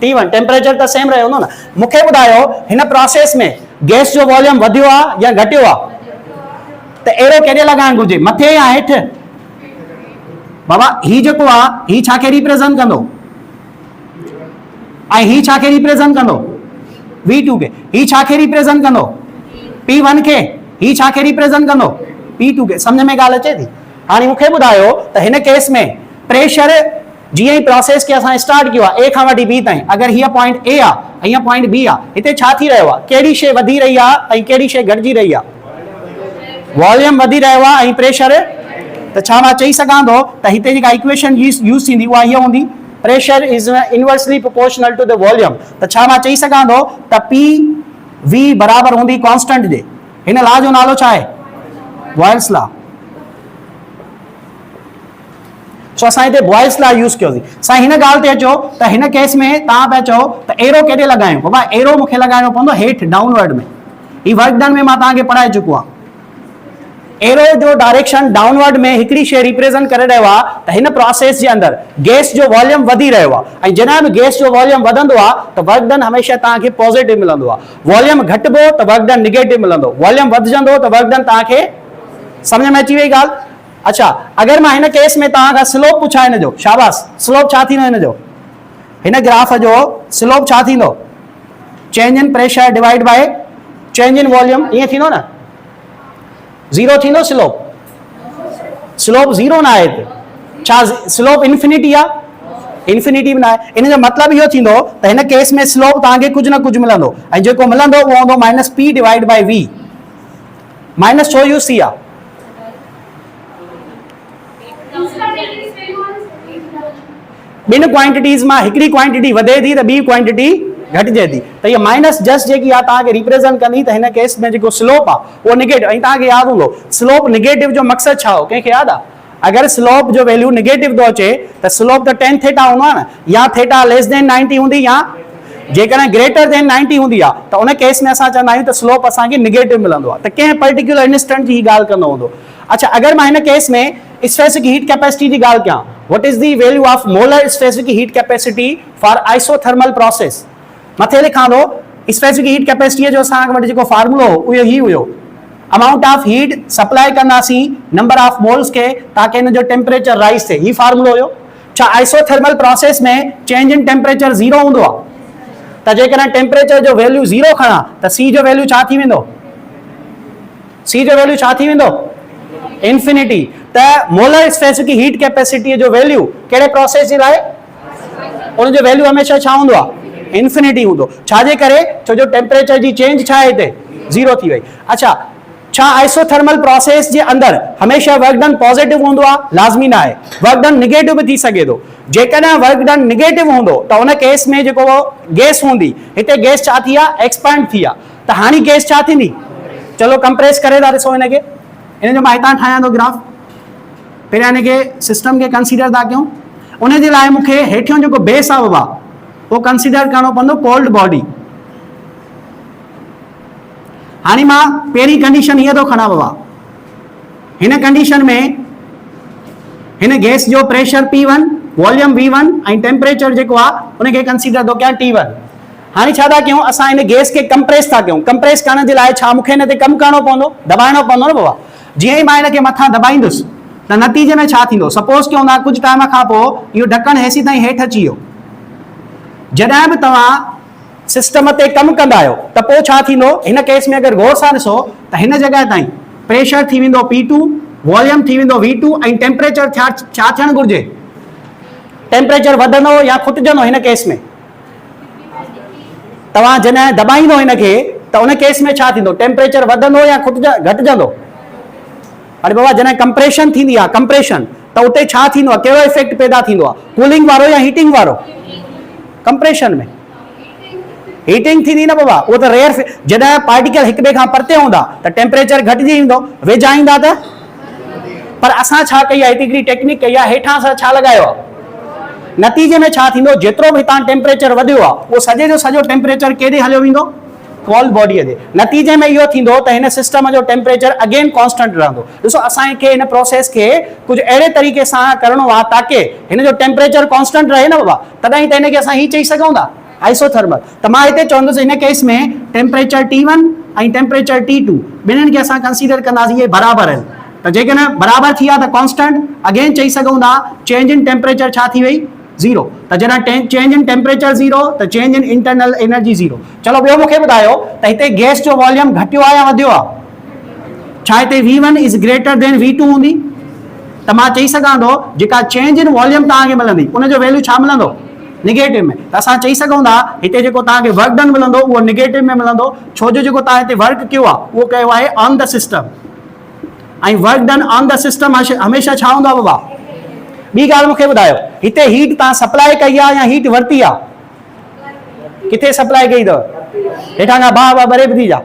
T1 टेम्परेचर तो सेम रहे होंदो ना मूंखे ॿुधायो हिन प्रोसेस में गैस जो वॉल्यूम वधियो आहे या घटियो आहे त एरो केॾे लॻाइण घुरिजे मथे या हेठि बाबा ही जेको आहे ही छा खे रिप्रेज़ेंट कंदो ऐं ही छा खे रिप्रेज़ेंट कंदो V2 के ही छा खे रिप्रेज़ेंट कंदो P1 के ही छा खे रिप्रेज़ेंट कंदो P2 के समझ में ॻाल्हि अचे थी हाणे मूंखे ॿुधायो त हिन केस में प्रेशर जीअं ई प्रोसेस के असां स्टार्ट किया A खां वठी B ताईं अगर हीअ पॉइंट A आहे ऐं हीअ पॉइंट B आहे हिते छा थी रहियो आहे कहिड़ी शइ वधी रही आहे ऐं कहिड़ी शइ घटिजी रही आहे वॉल्यूम वधी रहियो आहे ऐं प्रेशर त छा मां चई सघां थो त हिते जेका इक्वेशन यूज़ थींदी उहा हीअ हूंदी pressure is inversely proportional to the volume त छा मां चई सघां थो त PV बराबर हूंदी कांस्टेंट जे हिन लॉ जो नालो छा आहे बॉयल्स लॉ सो असां हिते बॉयल्स लॉ यूज़ कयोसीं साईं हिन ॻाल्हि ते अचो त हिन केस में तव्हां पिया चओ त एरो केॾे लॻायूं बाबा एरो मूंखे लॻाइणो पवंदो हेठि डाउनवर्ड में ही वर्क डन में मां तव्हांखे पढ़ाए चुको आहियां एरो जो डायरेक्शन डाउनवर्ड में हिकिड़ी शइ रिप्रेज़ेंट करे रहियो आहे त हिन प्रोसेस जे अंदर गैस जो वॉल्यूम वधी रहियो आहे ऐं जॾहिं बि गैस जो वॉल्यूम वधंदो आहे त वर्क डन हमेशह तव्हांखे पॉजिटिव मिलंदो आहे वॉल्यूम घटिबो त वर्क डन निगेटिव मिलंदो वॉल्यूम वधजंदो त वर्क डन तव्हांखे समझ में अची वई ॻाल्हि अच्छा अगर मैं हिन केस में तव्हां खां स्लोप पुछां हिन जो शाबाश स्लोप छा थींदो हिन जो हिन ग्राफ जो स्लोप छा थींदो change in pressure divide by change in volume ईअं थींदो न ज़ीरो थींदो स्लोप ज़ीरो ना आहे छा स्लोप इन्फिनिटी आहे इन्फिनिटी बि न आहे इन जो मतिलबु इहो थींदो त हिन केस में स्लोप तव्हांखे कुझु न कुझु मिलंदो ऐं जेको मिलंदो उहो हूंदो -P divide bye V minus छो यूज़ थी आहे बिन क्वांटिटीज में हिकड़ी क्वांटिटी वधे थी तो बी क्वांटिटी घटिजे थी तो ये माइनस जस्ट जेकी आहे तव्हांखे रिप्रेज़ेंट कंदी त हिन केस में जेको स्लोप आहे उहो निगेटिव ऐं तव्हांखे यादि हूंदो स्लोप निगेटिव जो मक़सदु छा हो कंहिंखे यादि आहे अगर स्लोप जो वैल्यू निगेटिव थो अचे त स्लोप त tan थीटा हूंदो आहे न या थीटा लेस देन 90 हूंदी या जेकॾहिं ग्रेटर देन 90 हूंदी आहे त उन केस में असां चवंदा आहियूं त स्लोप असांखे निगेटिव मिलंदो आहे त कंहिं पर्टिकुलर इंस्टेंट जी ॻाल्हि कंदो हूंदो अच्छा अगर मां हिन केस में स्पेसिफिक हीट कैपेसिटी की ॻाल्हि कयां what is the value of molar specific heat capacity for isothermal process मथे लिखां थो स्पेसिफिक हीट कैपेसिटी जो असां वटि जेको फार्मूलो उहो ही हुयो अमाउंट ऑफ हीट सप्लाई कंदासीं नंबर ऑफ मोल्स के ताकि इन जो टेम्परेचर राइज थे ही फार्मूलो हुयो छा आइसोथर्मल प्रोसेस में चेंज इन टेम्परेचर ज़ीरो हूंदो आहे त जेकॾहिं टेम्परेचर जो वैल्यू ज़ीरो खणा त C जो वैल्यू छा थी वेंदो C जो वैल्यू छा थी वेंदो इन्फिनिटी त मोलर स्पेसिफिक हीट कैपेसिटी जो वैल्यू कहिड़े प्रोसेस जे लाइ उन जो वैल्यू हमेशह छा हूंदो आहे इन्फिनिटी हूंदो छाजे करे छो जो टेम्परेचर जी चेंज छा आहे हिते ज़ीरो थी वई अच्छा छा आइसोथर्मल प्रोसेस जे अंदर हमेशह वर्क डन पॉजिटिव हूंदो आहे लाज़मी न आहे वर्क डन निगेटिव भी थी सके थो जेकॾहिं वर्क डन निगेटिव हूंदो त उन केस में जेको गैस हूंदी हिते गैस छा थी आहे एक्सपेंड थी आहे त हाणे गैस छा थींदी चलो कंप्रेस करे था ॾिसो हिनखे इन जो मां हितां ठाहियां थो ग्राफ पहिरियां हिनखे सिस्टम खे कंसीडर था कयूं उन जे लाइ मूंखे हेठियों जेको बेस आहे बाबा उहो कंसीडर करणो पवंदो कोल्ड बॉडी हाणे मां पहिरीं कंडीशन हीअ थो खणा बाबा हिन कंडीशन में हिन गैस जो प्रेशर P1 वॉल्यूम V1 ऐं टेम्परेचर जेको आहे उनखे कंसीडर थो कयां T1 हाणे छा था कयूं असां हिन गैस खे कंप्रेस था कयूं कंप्रेस करण जे लाइ छा मूंखे हिन ते कमु करणो पवंदो दबाइणो पवंदो न बाबा जीअं ई मां हिनखे मथां दबाईंदुसि त नतीजे में छा थींदो सपोज कयूं था कुझु टाइम खां पोइ इहो ढकणु हेसी ताईं हेठि अची वियो जॾहिं बि तव्हां सिस्टम ते कमु कंदा आहियो त पोइ छा थींदो, हिन केस में अगरि गौर सां ॾिसो त हिन जॻह ताईं प्रेशर थी वेंदो P2, वॉल्यूम थी वेंदो V2 ऐं टेम्परेचर छा थियणु घुरिजे, टेम्परेचर वधंदो या खुटिजंदो। हिन केस में तव्हां जॾहिं दॿाईंदो हिन खे त उन केस में छा थींदो, टेम्परेचर वधंदो या घटिजंदो। अरे बाबा जॾहिं कंप्रेशन थींदी आहे, कंप्रेशन, त उते छा थींदो आहे, कहिड़ो इफेक्ट पैदा थींदो आहे, कूलिंग वारो या हीटिंग वारो? कंप्रेशन में हीटिंग थींदी न बाबा, उहो त रेयर। जॾहिं पार्टिकल हिक ॿिए खां परते हूंदा त टेम्परेचर घटिजी ईंदो, वेझा ईंदा त। पर असां छा कई आहे, हिकिड़ी टेक्निक कई आहे, हेठां सां छा लॻायो आहे, नतीजे में छा थींदो, जेतिरो बि हितां टेम्परेचर वधियो आहे उहो सॼे जो सॼो टेम्परेचर केॾे हलियो वेंदो, कोल्ड बॉडीअ ते। नतीजे में इहो थींदो त हिन सिस्टम जो टेम्परेचर अगेन कॉन्स्टेंट रहंदो। ॾिसो असांखे हिन प्रोसेस खे कुझु अहिड़े तरीक़े सां करिणो आहे ताकी हिन जो टेम्परेचर कॉन्स्टेंट रहे न बाबा, तॾहिं त हिनखे असां हीअ चई सघूं था आइसोथर्मल। त मां हिते चवंदुसि हिन केस में टेम्परेचर T1 ऐं टेम्परेचर T2 ॿिन्हिनि खे असां कंसीडर कंदासीं, इहे बराबरि आहिनि। त जेकॾहिं बराबरि थी विया त कॉन्स्टेंट, अगेन चई सघूं था चेंज इन टेम्परेचर छा थी वई, ज़ीरो। त जॾहिं चेंज इन टेम्परेचर ज़ीरो त change in internal energy zero. चलो ॿियो मूंखे ॿुधायो त हिते गैस जो वॉल्यूम घटियो आहे या वधियो आहे? छा हिते V1 is greater than V2 हूंदी? त मां चई सघां थो जेका चेंज इन वॉल्यूम तव्हांखे मिलंदी उनजो वैल्यू छा मिलंदो, निगेटिव में। त असां चई सघूं था हिते जेको तव्हांखे वर्क डन मिलंदो उहो निगेटिव में मिलंदो, छो जो जेको तव्हां हिते वर्क कयो आहे उहो कयो आहे ऑन द सिस्टम, ऐं work done on the system हमेशा छा हूंदो आहे बाबा? ॿी ॻाल्हि मूंखे ॿुधायो, हिते हीट तव्हां सप्लाई कई आहे या हीट वरिती आहे? किथे सप्लाई कई अथव? हेठां खां बाह ॿरे बि थी जा।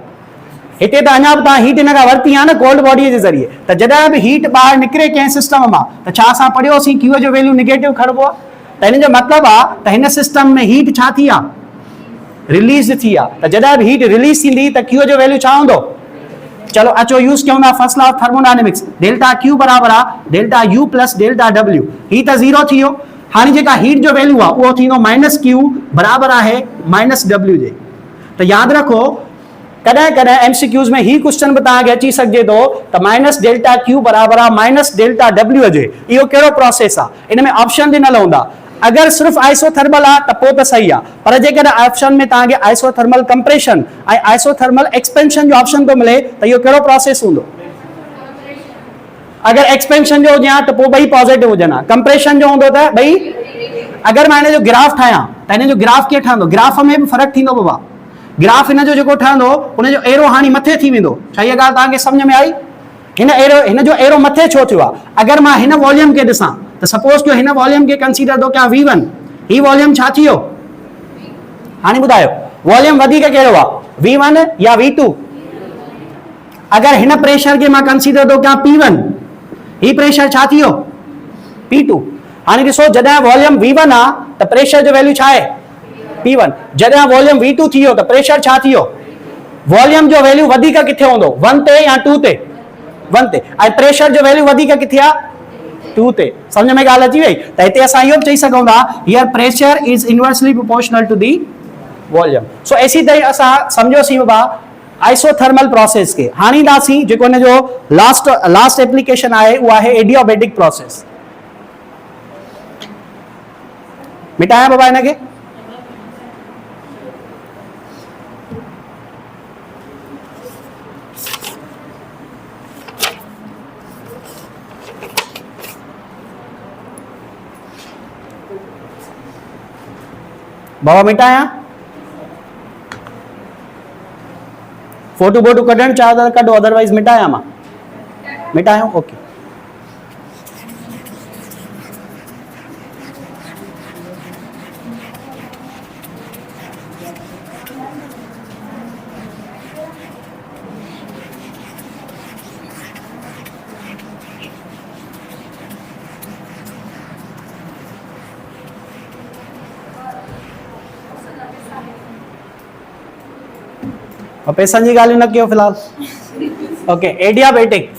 हिते त अञा बि तव्हां हीट हिन खां वरिती आहे न कोल्ड बॉडीअ जे ज़रिए। त जॾहिं बि हीट ॿाहिरि निकिरे कंहिं सिस्टम मां त छा असां पढ़ियोसीं क्यू जो वैल्यू निगेटिव खणबो आहे। त हिन जो मतिलबु आहे त हिन सिस्टम में हीट छा थी आहे, रिलीज़ थी आहे। त जॾहिं बि हीट रिलीज़ थींदी त क्यू जो वैल्यू छा हूंदो? चलो अचो यूज़ कयूं था first law of thermodynamics, delta Q बराबर आहे delta U plus delta W. ही त ज़ीरो थी वियो। हाणे जेका हीट जो वैल्यू आहे उहो थींदो माइनस क्यू बराबर आहे माइनस डब्ल्यू जे। त यादि रखो कॾहिं कॾहिं एमसीक्यूज़ में ही क्वेश्चन बि तव्हांखे अची सघिजे थो त माइनस डेल्टा क्यू बराबर आहे माइनस डेल्टा डब्ल्यू जे। इहो कहिड़ो प्रोसेस आहे, इन में ऑप्शन ॾिनल हूंदा। अगर सिर्फ आइसोथर्मल आ त पोइ त सही आहे, पर जेकॾहिं ऑप्शन में तव्हांखे आइसोथर्मल कंप्रेशन ऐं आइसोथर्मल एक्सपेंशन जो ऑप्शन थो मिले त इहो कहिड़ो प्रोसेस हूंदो? अगर एक्सपेंशन जो हुजे त पोइ ॿई पॉजिटिव हुजनि, कंप्रेशन जो हूंदो त ॿई। अगर मां हिन जो ग्राफ ठाहियां त हिन जो ग्राफ कीअं ठहंदो? ग्राफ में बि फ़र्क़ु थींदो बाबा। ग्राफ हिन जो जेको ठहंदो उनजो एरो हाणे मथे थी वेंदो। छा इहा ॻाल्हि तव्हांखे सम्झ में आई? हिन जो एरो मथे छो थियो आहे? अगर मां हिन वॉल्यूम खे ॾिसां त सपोज कयो हिन वॉल्यूम खे कंसीडर थो कयां V1, ही वॉल्यूम छा थी वियो? हाणे ॿुधायो वॉल्यूम वधीक कहिड़ो आहे, V1 या V2? अगर हिन प्रेशर खे मां कंसीडर थो कयां P1, ही प्रेशर छा थी वियो? P2। हाणे ॾिसो जॾहिं वॉल्यूम V1 आहे त प्रेशर जो वैल्यू छा आहे? P1। जॾहिं वॉल्यूम V2 थी वियो त प्रेशर छा थी वियो? वॉल्यूम जो वैल्यू वधीक किथे हूंदो, 1 ते या 2 ते? 1 ते। ऐं प्रेशर जो वैल्यू वधीक किथे आहे? 2 ते। समझ में ॻाल्हि अची वई? त हिते असां इहो बि चई सघूं था here pressure is inversely proportional to the volume. So ऐसी तरह असां सम्झोसीं बाबा आइसोथर्मल प्रोसेस खे। हाणे ईंदासीं जेको हिन जो लास्ट एप्लीकेशन आहे उहा आहे एडियाबेटिक प्रोसेस। मिटायां बाबा हिनखे? बाबा मिटाया? फोटो बोटो कढण चाहो त कढो, अदरवाइज मिटाया मां? मिटायो? ओके। और पैसनि जी ॻाल्हियूं न कयो फिलहाल। Okay, adiabatic.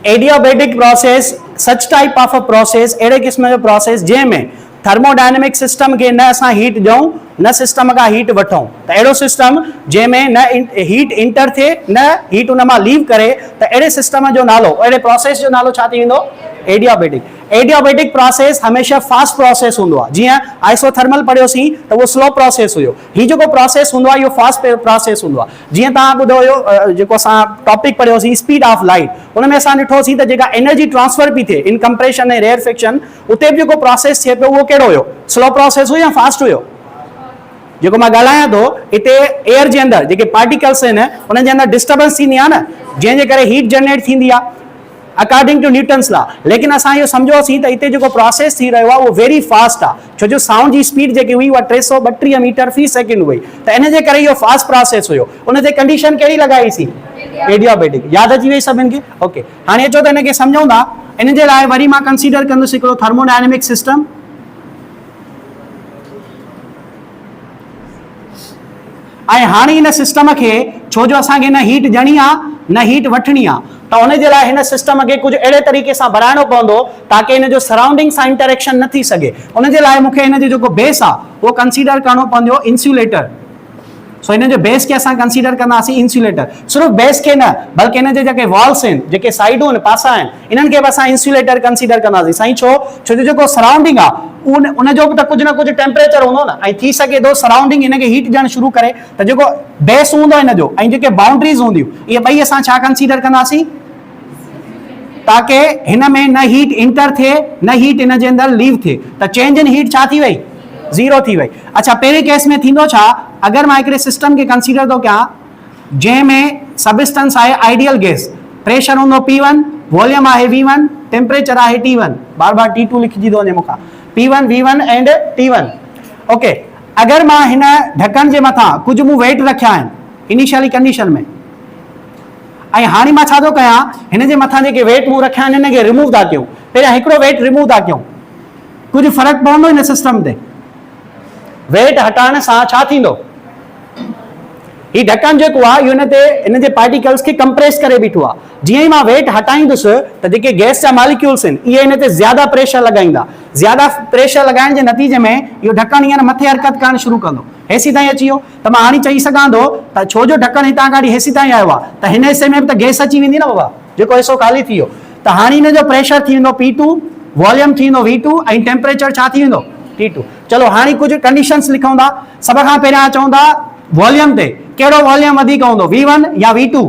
Adiabatic process such type of a process, अहिड़े क़िस्म जो प्रोसेस जंहिंमें थर्मोडायनेमिक सिस्टम खे न असां हीट ॾियूं न सिस्टम का हीट वठूं त अहिड़ो सिस्टम जंहिंमें न हीट इंटर थिए न हीट उन मां लीव करे त अहिड़े सिस्टम जो नालो अहिड़े प्रोसेस जो नालो छा थी वेंदो एडियाबेटिक एडियाबेटिक प्रोसेस हमेशा फास्ट प्रोसेस हूंदो आहे जीअं आइसोथर्मल पढ़ियोसीं त उहो स्लो प्रोसेस हुयो हीउ जेको प्रोसेस हूंदो आहे इहो फास्ट प्रोसेस हूंदो आहे जीअं तव्हां ॿुधो हुयो जेको असां टॉपिक पढ़ियोसीं स्पीड ऑफ लाइट उन में असां ॾिठोसीं त जेका एनर्जी ट्रांसफर पई थिए इन कंप्रेशन ऐं रेयरफिक्शन उते बि जेको प्रोसेस थिए पियो उहो कहिड़ो हुयो स्लो प्रोसेस हुयो या फास्ट हुयो जेको मां ॻाल्हायां थो हिते एयर जे अंदरि जेके पार्टिकल्स आहिनि उन्हनि जे अंदरि डिस्टर्बेंस थींदी आहे न जंहिंजे करे हीट जनरेट थींदी आहे अकॉर्डिंग टू न्यूटन्स लॉ लेकिन असां इहो सम्झोसीं त हिते जेको प्रोसेस थी रहियो आहे उहो वेरी फास्ट आहे छो जो साउंड जी स्पीड जेकी हुई उहा 332 मीटर फी सेकेंड हुई त इन जे करे इहो फास्ट प्रोसेस हुयो उन ते कंडीशन कहिड़ी लॻाईसीं एडियाबेटिक यादि अची वई सभिनि खे ओके हाणे अचो त हिनखे सम्झूं था इन जे लाइ वरी मां कंसीडर कंदुसि हिकिड़ो थर्मोडायनेमिक सिस्टम ऐं हाणे हिन सिस्टम खे छो जो असांखे न हीट ॾियणी आहे न हीट वठणी आहे त उन जे लाइ हिन सिस्टम खे कुझु अहिड़े तरीक़े सां बढ़ाइणो पवंदो ताकी हिन जो सराउंडिंग सां इंटरेक्शन न थी सघे उन जे लाइ मूंखे हिन जो जेको बेस आहे उहो कंसीडर करणो पवंदो इंसुलेटर सो हिन जो बेस खे असां कंसीडर कंदासीं इंसुलेटर सिर्फ़ु बेस खे न बल्कि हिन जे जेके वॉल्स आहिनि जेके साइडूं आहिनि पासा आहिनि इन्हनि खे बि असां इंसुलेटर कंसीडर कंदासीं साईं छो जो जेको सराउंडिंग आहे उन जो बि त कुझु न कुझु टेम्परेचर हूंदो न ऐं थी सघे थो सराउंडिंग हिनखे हीट ॾियणु शुरू करे त जेको बेस हूंदो हिन जो ऐं जेके बाउंड्रीज़ हूंदियूं इहे ॿई असां छा कंसीडर कंदासीं ताकि हिन में न हीट इंटर थिए न हीट हिन जे अंदरि लीव थिए त चेंज इन हीट छा थी वई ज़ीरो थी वई अच्छा पहिरें केस में थींदो छा अगरि मां हिकिड़े सिस्टम खे कंसीडर थो कयां जंहिंमें सबस्टेंस आहे आइडियल गैस प्रेशर हूंदो P1 वॉल्यूम आहे V1 टेम्परेचर आहे T1 बार बार T2 लिखिजी थो वञे मूंखां P1 V1 and T1 okay अगरि मां हिन ढक्कन जे मथां कुझु मूं वेट रखिया आहिनि इनिशियली कंडीशन में ऐं हाणे मां छा थो कयां हिन जे मथां जेके वेट मूं रखिया आहिनि हिनखे रिमूव था कयूं पहिरियां हिकिड़ो वेट रिमूव था कयूं कुझु फ़र्क़ु पवंदो हिन सिस्टम ते वेट हटाइण सां छा थींदो ही ढक्कन जेको आहे इहो हिन जे पार्टिकल्स खे कंप्रेस करे बीठो आहे जीअं ई मां वेट हटाईंदुसि त जेके गैस जा मॉलिक्यूल्स आहिनि इहे हिन ते ज़्यादा प्रेशर लॻाईंदा ज़्यादा प्रेशर लॻाइण जे नतीजे में इहो ढक्कन हींअर मथे हरकत करणु शुरू कंदो हेसी ताईं अची वियो त मां हाणे चई सघां थो त छो जो ढक्कन हितां खां हेसी ताईं आयो आहे त हिन हिसे में बि त गैस अची वेंदी न बाबा जेको हिसो ख़ाली थी वियो त हाणे हिन जो प्रेशर थी वेंदो P2 वॉल्यूम थी वेंदो V2 ऐं टेम्परेचर छा थी वेंदो T2 चलो हाणे कुझु कंडीशंस लिखूं था सभ खां पहिरियां चऊं था वॉल्यूम ते कहिड़ो वॉल्यूम वधीक हूंदो V1 या V2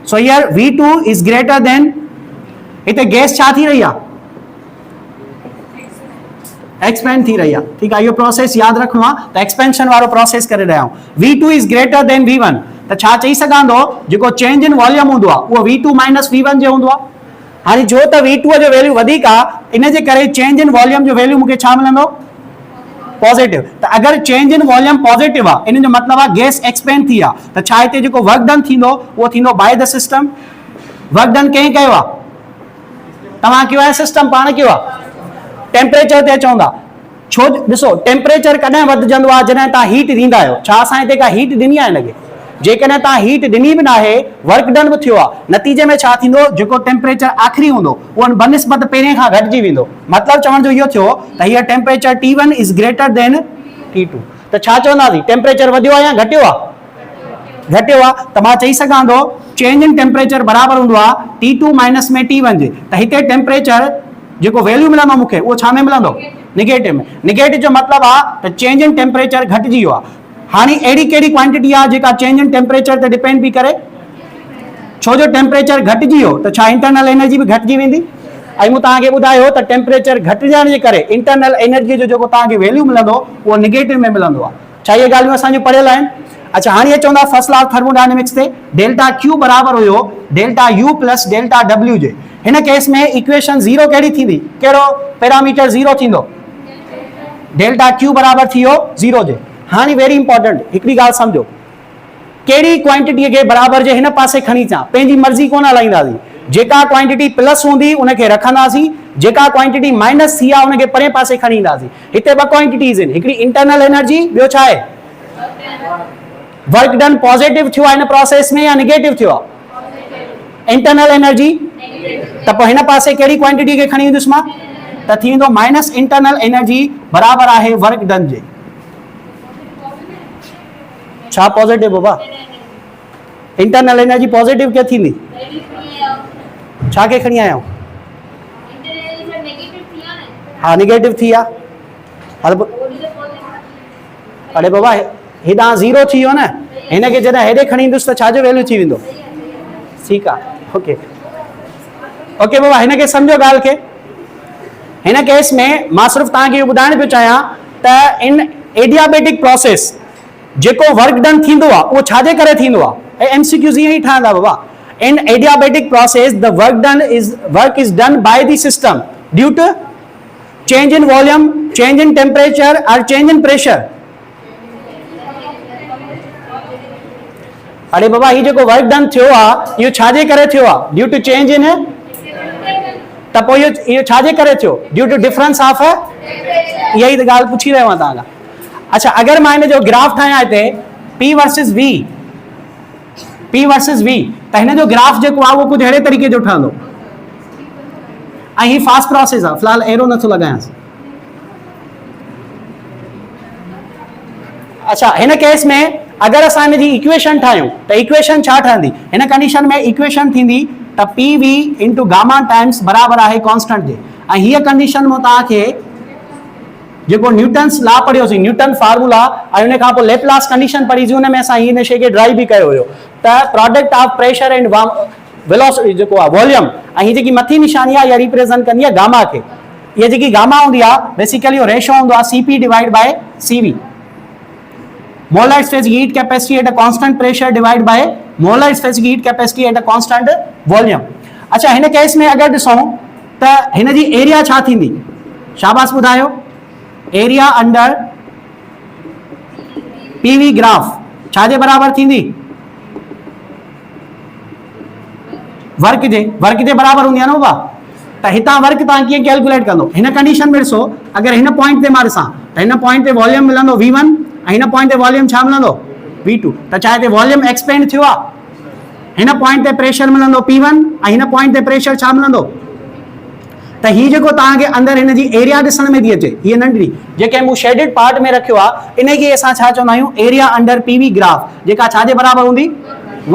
so here V2 is greater then हिते गैस छा थी रही आहे एक्सपेंड थी रही आहे ठीकु आहे इहो प्रोसेस यादि रखणो आहे त एक्सपेंशन वारो प्रोसेस करे रहिया आहियूं V2 is greater then V1 त छा चई सघां थो जेको चेंज इन वॉल्यूम हूंदो आहे उहो V2 माइनस V1 जो हूंदो आहे हाणे जो त V2 जो वैल्यू वधीक आहे इन जे करे चेंज इन वॉल्यूम जो वैल्यू मूंखे छा मिलंदो पॉजिटिव त अगरि चेंज इन वॉल्यूम पॉजिटिव आहे इन जो मतिलबु आहे गैस एक्सपेंड थी आहे त छा हिते जेको वर्क डन थींदो उहो थींदो bye the system work done कंहिं कयो आहे तव्हां कयो आहे सिस्टम पाण कयो आहे टेम्परेचर ते अचूं था छो ॾिसो टेम्परेचर कॾहिं वधजंदो आहे जॾहिं तव्हां हीट ॾींदा आहियो छा असां हिते का हीट ॾिनी आहे हिनखे जेकॾहिं तव्हां हीट ॾिनी बि न आहे वर्क डन बि थियो आहे नतीजे में छा थींदो जेको टेम्परेचर आख़िरी हूंदो उहो बनिस्बत पहिरें खां घटिजी वेंदो मतिलबु चवण जो इहो थियो त हीअ temperature T1 is greater than T2 त छा चवंदासीं टेम्परेचर वधियो आहे या घटियो आहे घटियो आहे त मां चई सघां थो चेंज इन टेम्परेचर बराबरि हूंदो आहे T2 माइनस में T1 जे त हिते टेम्परेचर जेको वैल्यू मिलंदो मूंखे उहो छा में मिलंदो निगेटिव में निगेटिव जो मतिलबु आहे त चेंज इन टेम्परेचर घटिजी वियो आहे हाणे अहिड़ी कहिड़ी क्वांटिटी आहे जेका चेंज इन टेम्परेचर ते डिपेंड बि करे छो जो टेम्परेचर घटिजी वियो त छा इंटरनल एनर्जी बि घटिजी वेंदी ऐं मूं तव्हांखे ॿुधायो त टेम्परेचर घटिजण जे करे इंटरनल एनर्जी जो जेको तव्हांखे वैल्यू मिलंदो उहो निगेटिव में मिलंदो आहे छा इहे ॻाल्हियूं असांजूं पढ़ियल आहिनि अच्छा हाणे चवंदा फर्स्ट लॉ ऑफ थर्मोडायनेमिक्स ते डेल्टा Q बराबरि हुयो delta U plus delta W जे हिन केस में इक्वेशन ज़ीरो कहिड़ी थींदी कहिड़ो पैरामीटर ज़ीरो थींदो डेल्टा Q बराबरि थी वियो ज़ीरो जे हाणे वेरी इंपॉर्टेंट हिकिड़ी ॻाल्हि सम्झो कहिड़ी क्वांटिटीअ खे बराबरि जे हिन पासे खणी अचां पंहिंजी मर्ज़ी कोन हलाईंदासीं जेका क्वांटिटी प्लस हूंदी उनखे रखंदासीं जेका क्वांटिटी माइनस थी आहे उनखे परे पासे खणी ईंदासीं हिते ॿ क्वांटिटीज़ आहिनि हिकिड़ी इंटरनल एनर्जी ॿियो छा आहे वर्क डन पॉजिटिव थियो आहे हिन प्रोसेस में या निगेटिव थियो आहे इंटरनल एनर्जी त पोइ हिन पासे कहिड़ी क्वांटिटी खे खणी ईंदुसि मां त थी वेंदो माइनस इंटरनल एनर्जी बराबरि आहे वर्क डन जे छा पॉजिटिव बाबा इंटरनल एनर्जी पॉजिटिव क्या थी छा के खणी आया हाँ नेगेटिव थी आ अरे बाबा हेॾां ज़ीरो थी वियो न हिन खे जॾहिं हेॾे खणी ईंदुसि त छाजो वैल्यू थी वेंदो ठीकु आहे ओके ओके बाबा हिन खे सम्झो ॻाल्हि खे हिन केस में मां सिर्फ़ु तव्हांखे इहो ॿुधाइण पियो चाहियां त इन एडियाबेटिक प्रोसेस जेको वर्क डन थींदो आहे उहो छाजे करे थींदो आहे ऐं MCQs ईअं ई ठहंदा बाबा in adiabatic process the work is done by the system due to change in volume change in temperature और चेंज इन प्रेशर अरे बाबा ही जो वर्क डन थियो आहे इहो छाजे करे थियो आहे ड्यू टू चेंज इन त पोइ इहो छाजे करे थियो ड्यू टू डिफरेंस ऑफ इहा ई ॻाल्हि पुछी रहियो आहियां तव्हां खां अच्छा अगरि मां हिन जो ग्राफ ठाहियां हिते P वर्सिस V त हिन जो ग्राफ जेको आहे उहो कुझु अहिड़े तरीक़े जो ठहंदो ऐं ही फास्ट प्रोसेस आहे फ़िलहाल एरो नथो लॻायांसि अच्छा हिन केस में अगर असां हिन जी इक्वेशन ठाहियूं त इक्वेशन छा ठहंदी हिन कंडीशन में इक्वेशन थींदी त PV इंटू गामा टाइम्स बराबरि आहे कॉन्स्टेंट जे ऐं हीअ कंडीशन में तव्हांखे जेको न्यूटन्स लॉ पढ़ियोसीं न्यूटन फार्मूला ऐं उन खां पोइ लेप्लास कंडीशन पढ़ीसीं हुन में असां हिन शइ खे ड्राइव बि कयो हुयो त product of pressure and velocity जेको आहे वॉल्यूम ऐं हीअ जेकी मथी निशानी आहे इहा रिप्रेज़ेंट कंदी आहे गामा खे इहा जेकी गामा हूंदी आहे बेसिकली रेशो हूंदो आहे CP divide by CV molar specific heat capacity at a constant pressure divided by molar specific heat capacity at a constant volume अच्छा हिन केस में अगर ॾिसूं त हिन जी एरिया छा थींदी शाबाश ॿुधायो एरिया अंडर PV ग्राफ छाजे बराबर थींदी वर्क जे बराबर हूंदी आहे न बाबा त हितां वर्क तव्हां कीअं कैलकुलेट कंदो हिन कंडीशन में ॾिसो अगर हिन पॉइंट ते मां ॾिसां त हिन पॉइंट ते वॉल्यूम मिलंदो V1 ऐं हिन पॉइंट ते वॉल्यूम छा मिलंदो V2 त छा हिते वॉल्यूम एक्सपेंड थियो आहे हिन पॉइंट ते प्रेशर मिलंदो P1 ऐं हिन पॉइंट ते प्रेशर छा मिलंदो त ही जेको तव्हांखे अंदरि हिन जी एरिया ॾिसण में थी अचे हीअ नंढड़ी जेके मूं शेडिड पार्ट में रखियो आहे इन खे असां छा चवंदा आहियूं एरिया अंडर PV ग्राफ जेका छाजे बराबर हूंदी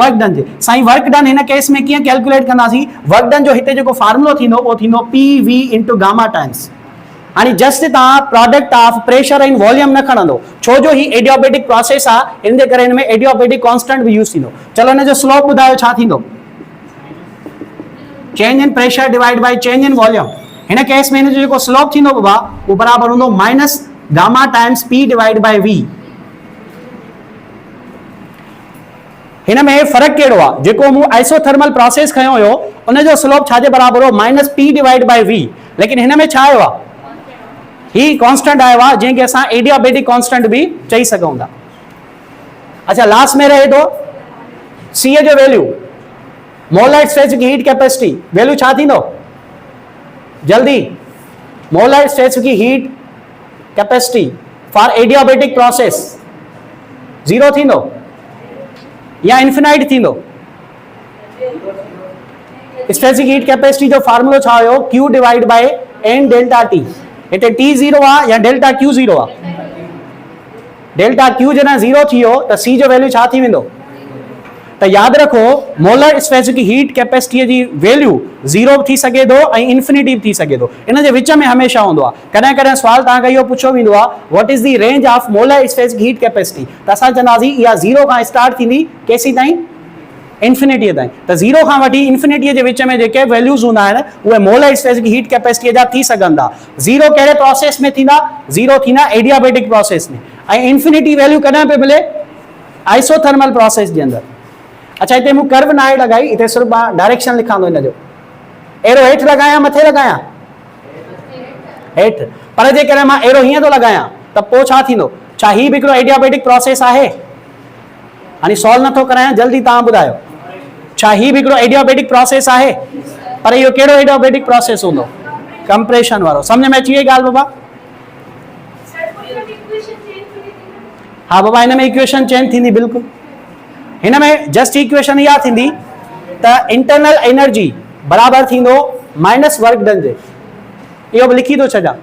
वर्क डन जे साईं वर्क डन हिन केस में कीअं कैलकुलेट कंदासीं वर्क डन जो हिते जेको फार्मूलो थींदो उहो थींदो PV इंटू गामा टाइम्स हाणे जस्ट तव्हां product of pressure and volume न खणंदो छो जो ही एडियाबेटिक प्रोसेस आहे इन जे करे हिन में एडियाबेटिक कांस्टेंट भी यूज थींदो चलो हिन जो स्लोप ॿुधायो छा थींदो change in pressure divide by change in volume हिन केस में हिन जो जेको स्लोप थींदो बाबा उहो बराबर हूंदो minus gamma times P divide bye V हिन में फर्क कहिड़ो आहे जेको मूं आइसोथर्मल प्रोसेस खयो हुयो उन जो स्लोप छाजे बराबर हो minus P divide bye V लेकिन हिन में छा आयो आहे ही कांस्टेंट आयो आहे जंहिंखे असां एडियाबेटिक कांस्टेंट भी चई सघूं था अच्छा लास्ट में रहे थो C जो value molar specific heat capacity value छा थींदो जल्दी molar specific heat capacity for adiabatic process 0 थींदो या इन्फिनाइट थींदो स्पेसिफिक हीट कैपेसिटी जो फार्मूलो छा हुयो Q divide by N delta T हिते T 0 आहे या डेल्टा Q 0 आहे डेल्टा Q जॾहिं 0 थी वियो त C जो वैल्यू छा थी वेंदो त यादि रखो मोलर स्पेसिफिक हीट कैपेसिटी जी वैल्यू 0 थी सघे थो ऐं इन्फिनिटी थी सघे थो इन जे विच में हमेशह हूंदो आहे कॾहिं कॾहिं सुवाल तव्हांखे इहो पुछियो वेंदो आहे what is the range of molar specific heat capacity त असां चवंदासीं इहा 0 खां स्टार्ट थींदी केसी ताईं इन्फिनिटीअ ताईं त 0 खां वठी इन्फिनिटीअ जे विच में जेके वैल्यूज़ हूंदा आहिनि उहे मोलर स्पेसिफिक हीट कैपेसिटीअ जा थी सघनि था 0 कहिड़े प्रोसेस में थींदा 0 थींदा एडियाबेटिक प्रोसेस में ऐं इन्फिनिटी वैल्यू कॾहिं पियो मिले आइसोथर्मल प्रोसेस जे अंदरि अच्छा हिते मूं कर्व न आहे लॻाई हिते सिर्फ़ु मां डायरेक्शन लिखां थो हिन जो एरो हेठि लॻायां मथे लॻायां हेठि पर जेकॾहिं मां एरो हीअं थो लॻायां त पोइ छा थींदो छा ही बि हिकिड़ो एडियाबेटिक प्रोसेस आहे हाणे सॉल्व नथो करायां जल्दी तव्हां ॿुधायो छा ही बि हिकिड़ो एडियाबेटिक प्रोसेस आहे पर इहो कहिड़ो एडियाबेटिक प्रोसेस हूंदो कंप्रेशन वारो सम्झ में अची वई ॻाल्हि बाबा हाँ बाबा हिन में इक्वेशन चेंज थींदी बिल्कुलु हिन में जस्ट इक्वेशन इहा थींदी त इंटरनल एनर्जी बराबरि थींदो माइनस वर्क डन जे इहो बि लिखी थो छॾियां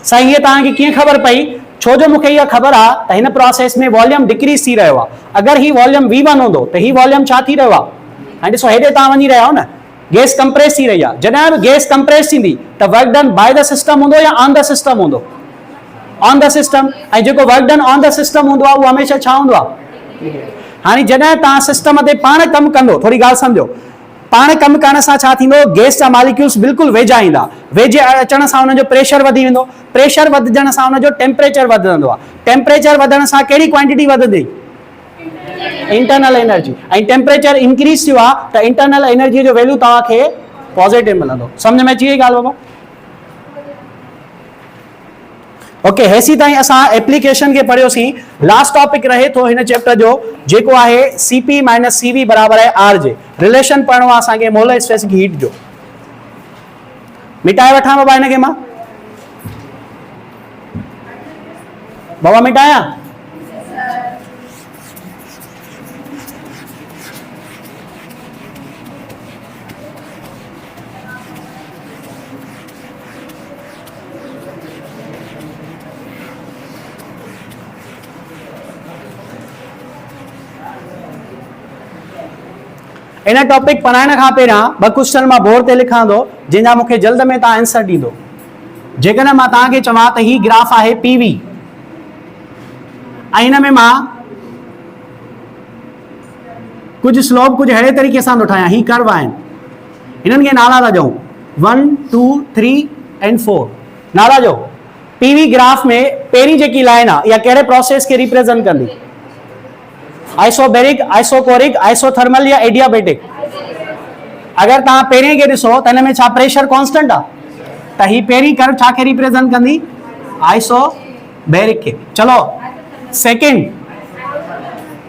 साईं हीअ तव्हांखे कीअं ख़बर पई छो जो मूंखे इहा ख़बर आहे त हिन प्रोसेस में वॉल्यूम डिक्रीज़ थी रहियो आहे। अगरि ही वॉल्यूम V1 हूंदो त ही वॉल्यूम छा थी रहियो आहे, हाणे ॾिसो हेॾे तव्हां वञी रहिया आहियो न, गैस कंप्रेस थी रही आहे। जॾहिं बि गैस कंप्रेस थींदी त work done by the system हूंदो या ऑन द सिस्टम हूंदो, ऑन द सिस्टम। ऐं जेको work done on the system हूंदो आहे उहो हमेशह छा हूंदो आहे। हाणे जॾहिं तव्हां सिस्टम ते पाण कमु कंदो, थोरी ॻाल्हि सम्झो, पाण कमु करण सां छा थींदो, गैस जा मॉलिक्यूल्स बिल्कुलु वेझा ईंदा, वेझे अचण सां हुनजो प्रेशर वधी वेंदो, प्रेशर वधजण सां हुनजो टेम्परेचर वधंदो आहे, टेम्परेचर वधण सां कहिड़ी क्वांटिटी वधंदी, इंटरनल एनर्जी। ऐं टेम्परेचर इंक्रीज थियो आहे त इंटरनल एनर्जी जो वैल्यू तव्हांखे पॉजिटिव मिलंदो। सम्झ में अची वई ॻाल्हि बाबा? ओके, हेसी ताईं असां एप्लीकेशन के पढ़ियोसीं। लास्ट टॉपिक रहे थो हिन चैप्टर जो जेको आहे Cp माइनस Cv बराबर आहे R जे। रिलेशन पढ़णो आहे असांखे मोलर स्पेसिफिक हीट जो। मिटाए वठां बाबा हिनखे मां, बाबा मिटायां? इन टॉपिक पढ़ाइण खां पहिरियां ॿ क्वेश्चन मां बोर्ड ते लिखां थो, जंहिंजा मूंखे जल्द में तव्हां आंसर ॾींदो। जेकॾहिं मां तव्हांखे चवां त ही ग्राफ आहे PV ऐं हिन में मां कुझु स्लोप कुझु अहिड़े तरीक़े सां थो ठाहियां, ही कर्व आहिनि, हिननि खे नाला था ॾियूं 1 2 3 ऐं 4 नाला ॾियो। PV ग्राफ में पहिरीं जेकी लाइन आहे इहा कहिड़े प्रोसेस खे रिप्रेजेंट कंदी, आइसोबैरिक, आइसोकोरिक, आइसोथर्मल या एडियाबैटिक। अगर तव्हां पहिरें खे ॾिसो त हिन में छा प्रेशर कांस्टेंट आहे, त ही पहिरीं कर्व छा खे रिप्रेजेंट कंदी, आइसोबैरिक खे। चलो सेकेंड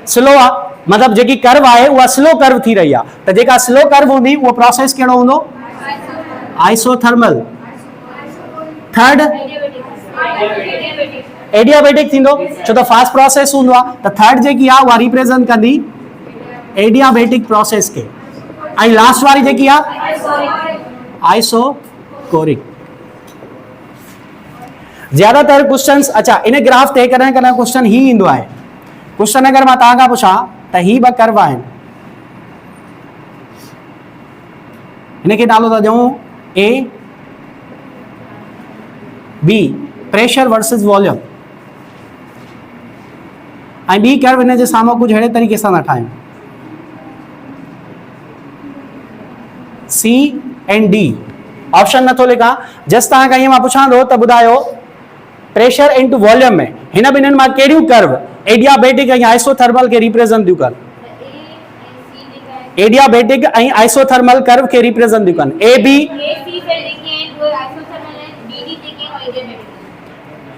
स्लो आहे, मतलब जेकी कर्व आहे उहा स्लो कर्व थी रही आहे, त जेका स्लो कर्व हूंदी उहो प्रोसेस कहिड़ो हूंदो, आइसोथर्मल। थर्ड एडियाबैटिक थींदो, छो त फास्ट प्रोसेस हूंदो आहे, त थर्ड जेकी आहे उहा रिप्रेजेंट कंदी एडियाबैटिक प्रोसेस खे। ऐं लास्ट वारी जेकी आहे आइसोकोरिक। ज्यादातर क्वेश्चंस, अच्छा इन ग्राफ ते कॾहिं कॾहिं क्वेश्चन ही ईंदो आहे, क्वेश्चन अगर मां तव्हां खां पुछां त ही ॿ कर्व आहिनि, हिनखे नालो था ॾियूं A B, pressure versus volume, ऐं ॿी कर्व हिन जे साम्हूं कुझु अहिड़े तरीक़े सां था ठाहियूं C ऐं D। ऑप्शन नथो लिखां, जस्ट तव्हां खां ईअं मां पुछां थो त ॿुधायो प्रेशर इनटू वॉल्यूम में हिन ॿिन्हिनि मां कहिड़ियूं कर्व एडियाबैटिक ऐं आइसोथर्मल खे रिप्रेजेंट थियूं कनि, एडियाबैटिक ऐं आइसोथर्मल कर्व खे रिप्रेजेंट थियूं कनि। A B,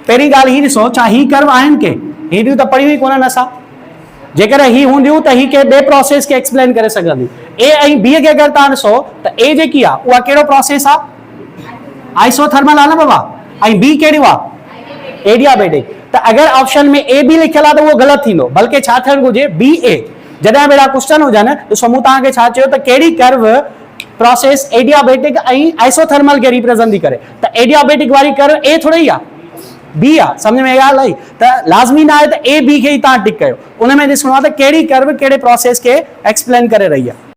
पहिरीं ॻाल्हि ही ॾिसो, छा ही कर्व आहिनि के, हेॾियूं त पढ़ियूं ई कोन्हनि असां। जेकर ही हूंदियूं त ही के ॿिए प्रोसेस खे एक्सप्लेन करे सघंदियूं। A ऐं B खे अगरि तव्हां ॾिसो त A जेकी आहे उहा कहिड़ो प्रोसेस आहे, आइसोथर्मल आहे न बाबा, ऐं B कहिड़ियूं आहे, एडियाबैटिक। त अगरि ऑप्शन में A B लिखियल आहे त उहो ग़लति थींदो, बल्कि छा थियणु घुरिजे B A। जॾहिं बि अहिड़ा क्वेश्चन हुजनि ॾिसो मूं तव्हांखे छा चयो त कहिड़ी कर्व प्रोसेस एडियाबैटिक ऐं आइसोथर्मल खे रिप्रेजेंट थी करे, त एडियाबैटिक वारी कर्व A थोड़ी आहे, B आहे। समझ में ॻाल्हि आई? त लाज़मी न आहे त A B खे ई तव्हां टिक कयो, उन में ॾिसणो आहे त कहिड़ी कर्व कहिड़े प्रोसेस खे एक्सप्लेन करे रही आहे।